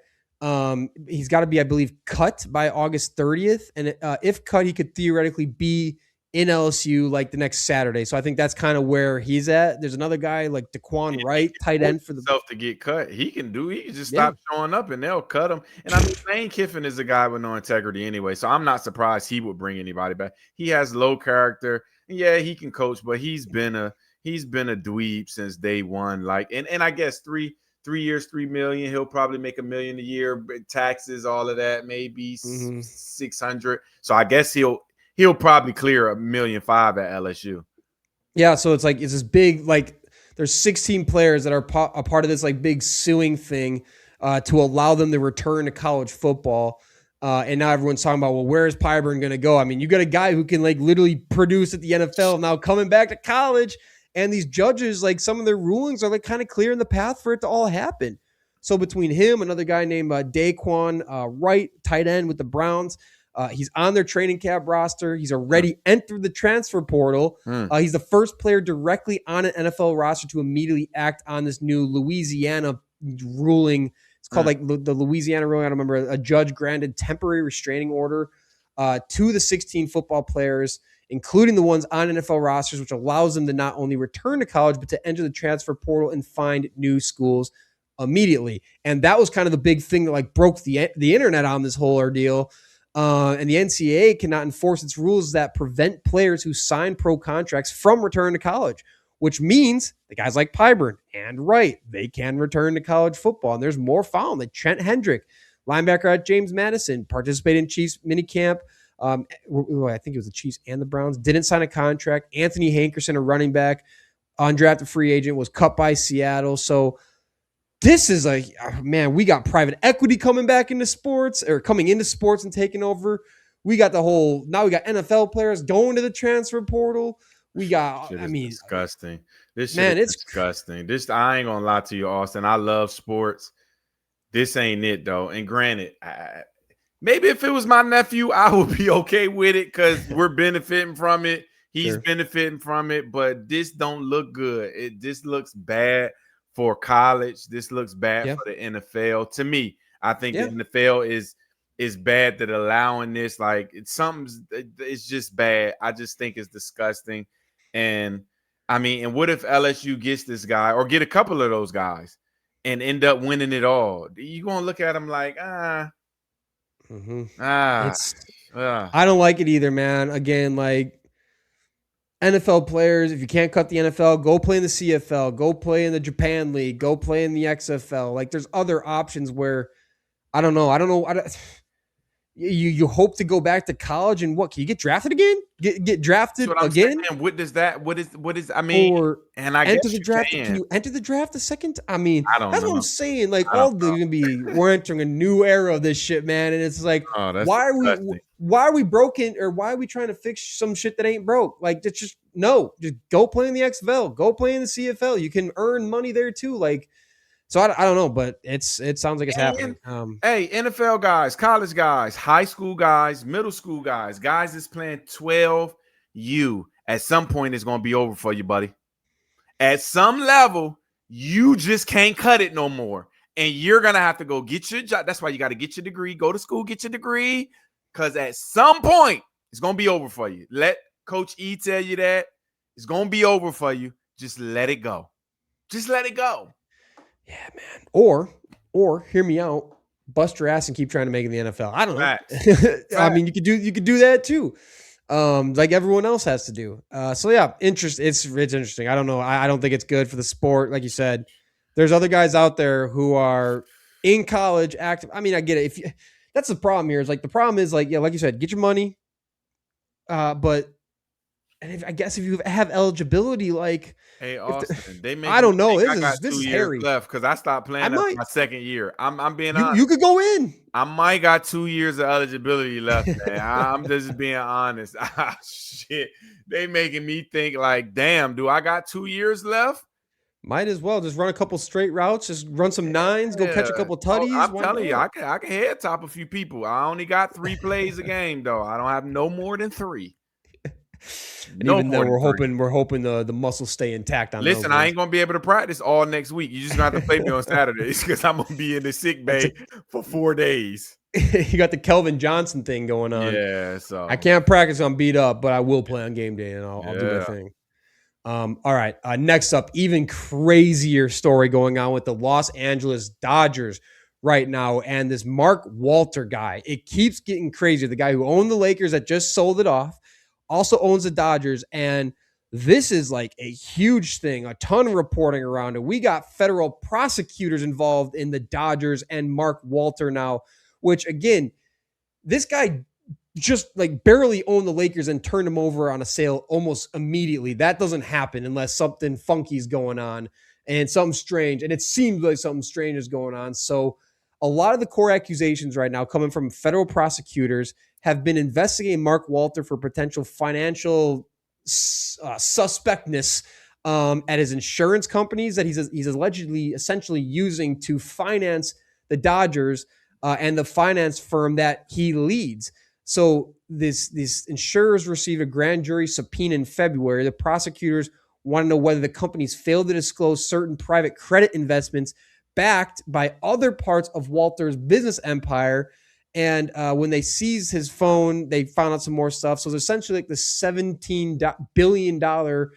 he's got to be, I believe, cut by August 30th. And if cut, he could theoretically be in LSU like the next Saturday. So I think that's kind of where he's at. There's another guy like Daquan Wright, tight end for the to get cut. He can just stop showing up and they'll cut him. And I mean, Lane Kiffin is a guy with no integrity anyway. So I'm not surprised he would bring anybody back. He has low character. Yeah, he can coach, but he's been a dweeb since day one. Like, and I guess 3 years, $3 million. He'll probably make $1 million a year, taxes, all of that, maybe 600. So I guess he'll probably clear $1.5 million at LSU. Yeah, so it's like it's this big, like there's 16 players that are a part of this like big suing thing to allow them to return to college football. And now everyone's talking about, well, where is Pyburn going to go? I mean, you got a guy who can like literally produce at the NFL now coming back to college, and these judges, like some of their rulings are like kind of clearing the path for it to all happen. So between him, another guy named Daquan Wright, tight end with the Browns, he's on their training camp roster. He's already entered the transfer portal. He's the first player directly on an NFL roster to immediately act on this new Louisiana ruling. It's called like the Louisiana ruling. I don't remember. A judge granted temporary restraining order to the 16 football players, including the ones on NFL rosters, which allows them to not only return to college, but to enter the transfer portal and find new schools immediately. And that was kind of the big thing that like broke the internet on this whole ordeal. And the NCAA cannot enforce its rules that prevent players who sign pro contracts from returning to college, which means the guys like Pyburn and Wright, they can return to college football. And there's more foul, like Trent Hendrick, linebacker at James Madison, participated in Chiefs minicamp. I think it was the Chiefs and the Browns, didn't sign a contract. Anthony Hankerson, a running back, undrafted free agent, was cut by Seattle. So this is we got private equity coming back into sports, or coming into sports and taking over. We got now we got NFL players going to the transfer portal. We got, disgusting. This shit is disgusting. I ain't gonna lie to you, Austin. I love sports. This ain't it though. And granted, maybe if it was my nephew, I would be okay with it because we're benefiting from it. He's benefiting from it, but this don't look good. This looks bad for college. This looks bad for the NFL. To me, I think the NFL is bad that allowing this. Like it's just bad. I just think it's disgusting. And I mean, and what if LSU gets this guy or get a couple of those guys and end up winning it all? You gonna look at him like I don't like it either, man. Again, like NFL players, if you can't cut the NFL, go play in the CFL, go play in the Japan League, go play in the XFL. Like there's other options where I don't know. You hope to go back to college and what? Can you get drafted again? Get drafted again? Saying. What is I mean, or and I enter guess the draft. Can you enter the draft a second? I mean, I don't that's know. what I'm saying. Like we're entering a new era of this shit, man. And it's like, why are we broken, or why are we trying to fix some shit that ain't broke? Like just go play in the XFL, go play in the CFL. You can earn money there too. Like, so I don't know, but it sounds like it's happening. Hey, NFL guys, college guys, high school guys, middle school guys that's playing 12U. At some point, it's going to be over for you, buddy. At some level, you just can't cut it no more. And you're going to have to go get your job. That's why you got to get your degree. Go to school, get your degree. Because at some point, it's going to be over for you. Let Coach E tell you that. It's going to be over for you. Just let it go. Just let it go. Yeah, man. Or hear me out. Bust your ass and keep trying to make it in the NFL. I don't know. I mean, you could do that too. Like everyone else has to do. So yeah, it's interesting. I don't know. I don't think it's good for the sport. Like you said, there's other guys out there who are in college active. I mean, I get it. That's the problem here. Is like the problem is like you said, get your money. But I guess if you have eligibility, like. Hey Austin, I don't know. This is hairy. Left because I stopped playing after my second year. I'm being honest. You could go in. I might got 2 years of eligibility left, man. I'm just being honest. Shit, they making me think like, damn, do I got 2 years left? Might as well just run a couple straight routes, just run some nines, go catch a couple tutties. I'm telling you, I can head top a few people. I only got 3 plays a game though. I don't have no more than 3. And even though we're hoping the muscles stay intact on Listen, I ain't gonna be able to practice all next week. You just gonna have to play me on Saturdays because I'm gonna be in the sick bay for 4 days. You got the Kelvin Johnson thing going on. Yeah, so I can't practice on beat up, but I will play on game day and I'll do that thing. All right. Next up, even crazier story going on with the Los Angeles Dodgers right now and this Mark Walter guy. It keeps getting crazier. The guy who owned the Lakers that just sold it off also owns the Dodgers, and this is like a huge thing, a ton of reporting around it. We got federal prosecutors involved in the Dodgers and Mark Walter now, which again, this guy just like barely owned the Lakers and turned them over on a sale almost immediately. That doesn't happen unless something funky is going on and something strange. And it seems like something strange is going on. So a lot of the core accusations right now coming from federal prosecutors have been investigating Mark Walter for potential financial suspectness at his insurance companies that he's allegedly essentially using to finance the Dodgers and the finance firm that he leads. So these insurers received a grand jury subpoena in February. The prosecutors want to know whether the companies failed to disclose certain private credit investments backed by other parts of Walter's business empire. And when they seized his phone, they found out some more stuff. So it's essentially like the $17 billion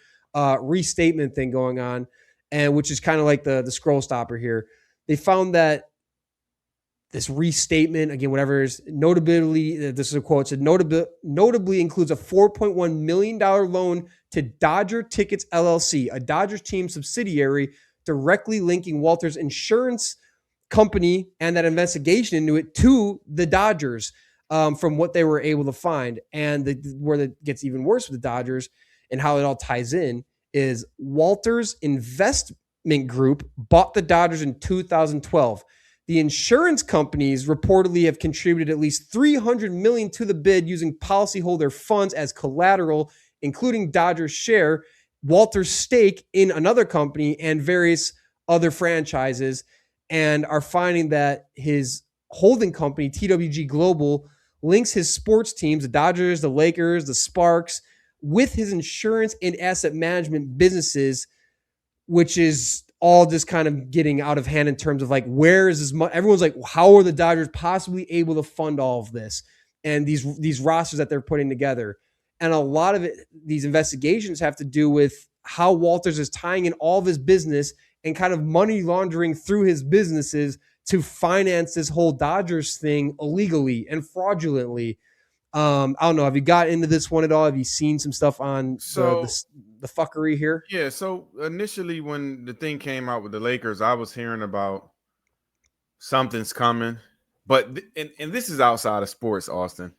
restatement thing going on, and which is kind of like the scroll stopper here. They found that this restatement, again, whatever is notably, this is a quote, said notably includes a $4.1 million loan to Dodger Tickets LLC, a Dodgers team subsidiary, directly linking Walter's insurance company and that investigation into it to the Dodgers from what they were able to find. And where it gets even worse with the Dodgers and how it all ties in is Walter's investment group bought the Dodgers in 2012. The insurance companies reportedly have contributed at least $300 million to the bid using policyholder funds as collateral, including Dodgers' share, Walter's stake in another company, and various other franchises, and are finding that his holding company, TWG Global, links his sports teams, the Dodgers, the Lakers, the Sparks, with his insurance and asset management businesses, which is all just kind of getting out of hand in terms of like, where is this money? Everyone's like, how are the Dodgers possibly able to fund all of this and these rosters that they're putting together? And a lot of it, these investigations have to do with how Walters is tying in all of his business and kind of money laundering through his businesses to finance this whole Dodgers thing illegally and fraudulently. I don't know. Have you got into this one at all? Have you seen some stuff on the fuckery here? Yeah. So initially, when the thing came out with the Lakers, I was hearing about something's coming, but and this is outside of sports, Austin.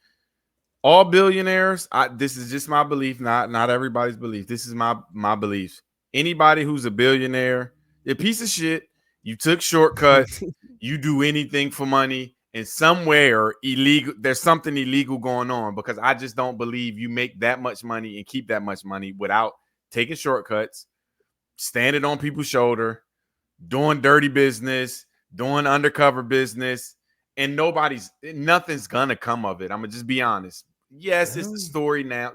All billionaires. This is just my belief, not everybody's belief. This is my belief. Anybody who's a billionaire, a piece of shit. You took shortcuts. You do anything for money. And somewhere illegal, there's something illegal going on, because I just don't believe you make that much money and keep that much money without taking shortcuts, standing on people's shoulder, doing dirty business, doing undercover business, and nothing's gonna come of it. I'm gonna just be honest. Yes, it's a story now.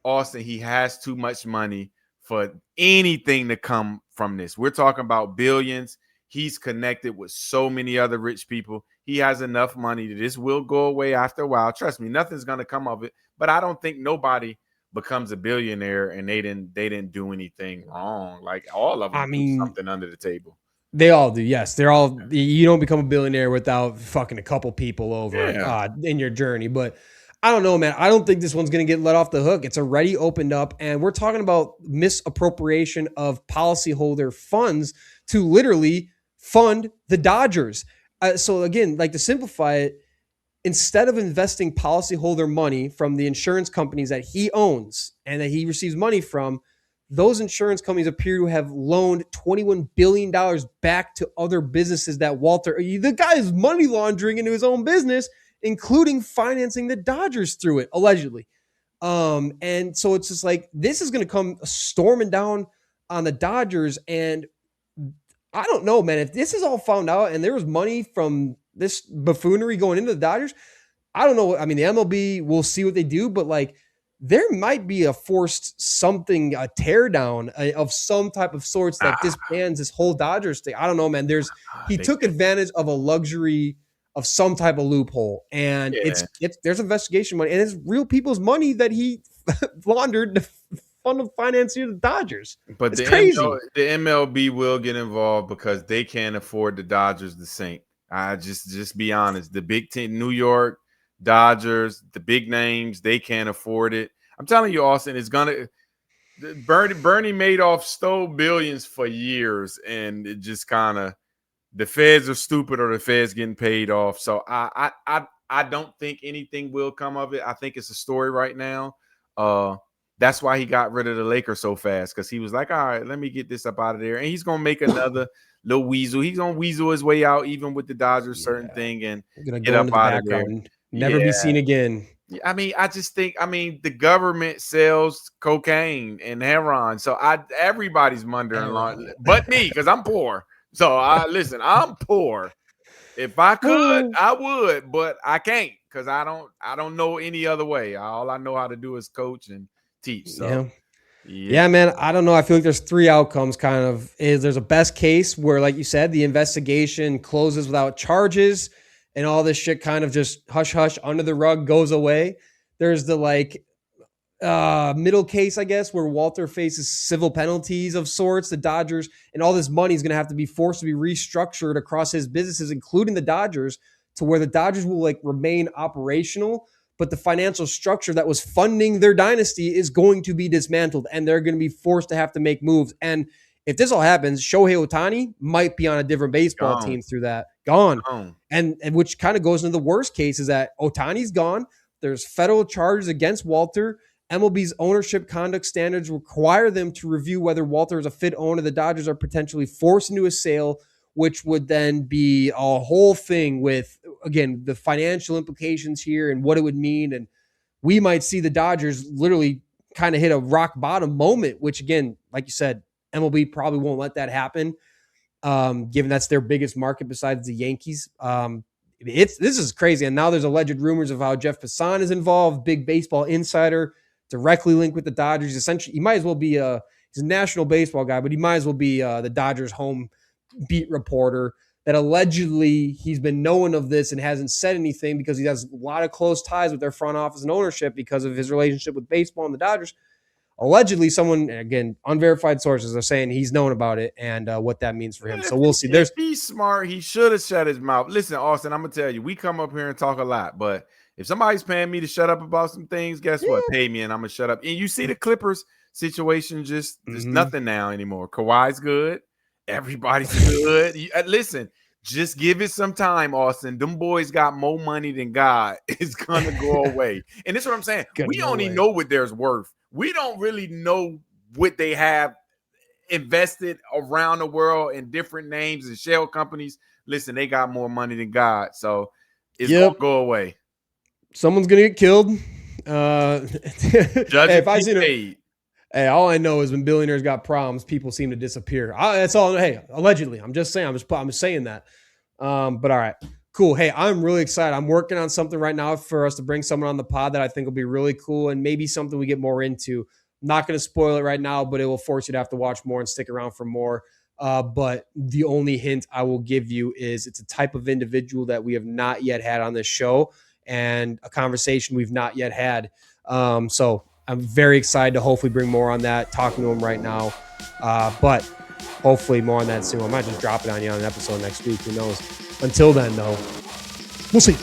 Austin, he has too much money for anything to come from this. We're talking about billions. He's connected with so many other rich people. He has enough money that this will go away after a while. Trust me, nothing's going to come of it. But I don't think nobody becomes a billionaire and they didn't do anything wrong. Like, all of them do something under the table. They all do. Yes, they're all. You don't become a billionaire without fucking a couple people over in your journey. But I don't know, man. I don't think this one's going to get let off the hook. It's already opened up, and we're talking about misappropriation of policyholder funds to literally fund the Dodgers. So again, like, to simplify it, instead of investing policyholder money from the insurance companies that he owns and that he receives money from, those insurance companies appear to have loaned $21 billion back to other businesses that the guy is money laundering into his own business, including financing the Dodgers through it, allegedly. And so it's just like, this is going to come storming down on the Dodgers. And I don't know, man, if this is all found out and there was money from this buffoonery going into the Dodgers, I don't know. I mean, the MLB, we'll see what they do, but like, there might be a tear down of some type of sorts that disbands this whole Dodgers thing. I don't know, man. He took advantage of a luxury of some type of loophole, and there's investigation money, and it's real people's money that he laundered to fund the financing of the Dodgers. But it's crazy. The MLB will get involved because they can't afford the Dodgers to sink. I just be honest. The big team, New York Dodgers, the big names, they can't afford it. I'm telling you, Austin, it's gonna. Bernie Madoff stole billions for years, and it just kind of, the feds are stupid or the feds getting paid off. So I I don't think anything will come of it. I think it's a story right now. That's why he got rid of the Lakers so fast, because he was like, all right, let me get this up out of there. And he's going to make another little weasel. He's going to weasel his way out, even with the Dodgers, certain thing, and gonna get go up into the out of there. background, never be seen again. I mean, I just think, the government sells cocaine and heroin. So everybody's wondering, but me, because I'm poor. So listen, I'm poor. If I could, I would, but I can't, because I don't know any other way. All I know how to do is coach and teach. So yeah, man, I don't know. I feel like there's three outcomes kind of. There's a best case where, like you said, the investigation closes without charges and all this shit kind of just hush hush under the rug goes away. There's the middle case, I guess, where Walter faces civil penalties of sorts. The Dodgers and all this money is going to have to be forced to be restructured across his businesses, including the Dodgers, to where the Dodgers will remain operational, but the financial structure that was funding their dynasty is going to be dismantled, and they're going to be forced to have to make moves. And if this all happens, Shohei Ohtani might be on a different baseball team through that. Gone. And which kind of goes into the worst case is that Ohtani's gone. There's federal charges against Walter. MLB's ownership conduct standards require them to review whether Walter is a fit owner. The Dodgers are potentially forced into a sale, which would then be a whole thing with, again, the financial implications here and what it would mean. And we might see the Dodgers literally kind of hit a rock bottom moment, which, again, like you said, MLB probably won't let that happen, given that's their biggest market besides the Yankees. This is crazy. And now there's alleged rumors of how Jeff Passan is involved, big baseball insider, directly linked with the Dodgers. Essentially, he might as well be he's a national baseball guy, but he might as well be the Dodgers home beat reporter, that allegedly he's been knowing of this and hasn't said anything because he has a lot of close ties with their front office and ownership because of his relationship with baseball and the Dodgers. Allegedly, someone, again, unverified sources are saying he's known about it and what that means for him. So we'll see. If he's smart, he should have shut his mouth. Listen, Austin, I'm going to tell you, we come up here and talk a lot, but if somebody's paying me to shut up about some things, guess what? Pay me and I'm going to shut up. And you see the Clippers situation, just there's nothing now anymore. Kawhi's good. Everybody's good. Listen, just give it some time, Austin. Them boys got more money than God is going to go away. And this is what I'm saying. We only know what there's worth. We don't really know what they have invested around the world in different names and shell companies. Listen, they got more money than God. So it's going to go away. Someone's going to get killed. If I see Hey, all I know is when billionaires got problems, people seem to disappear. That's all. Hey, allegedly, I'm just saying. I'm saying that. But all right, cool. Hey, I'm really excited. I'm working on something right now for us to bring someone on the pod that I think will be really cool and maybe something we get more into. I'm not going to spoil it right now, but it will force you to have to watch more and stick around for more. But the only hint I will give you is it's a type of individual that we have not yet had on this show and a conversation we've not yet had. So I'm very excited to hopefully bring more on that, talking to him right now. But hopefully more on that soon. I might just drop it on you on an episode next week. Who knows? Until then, though, we'll see.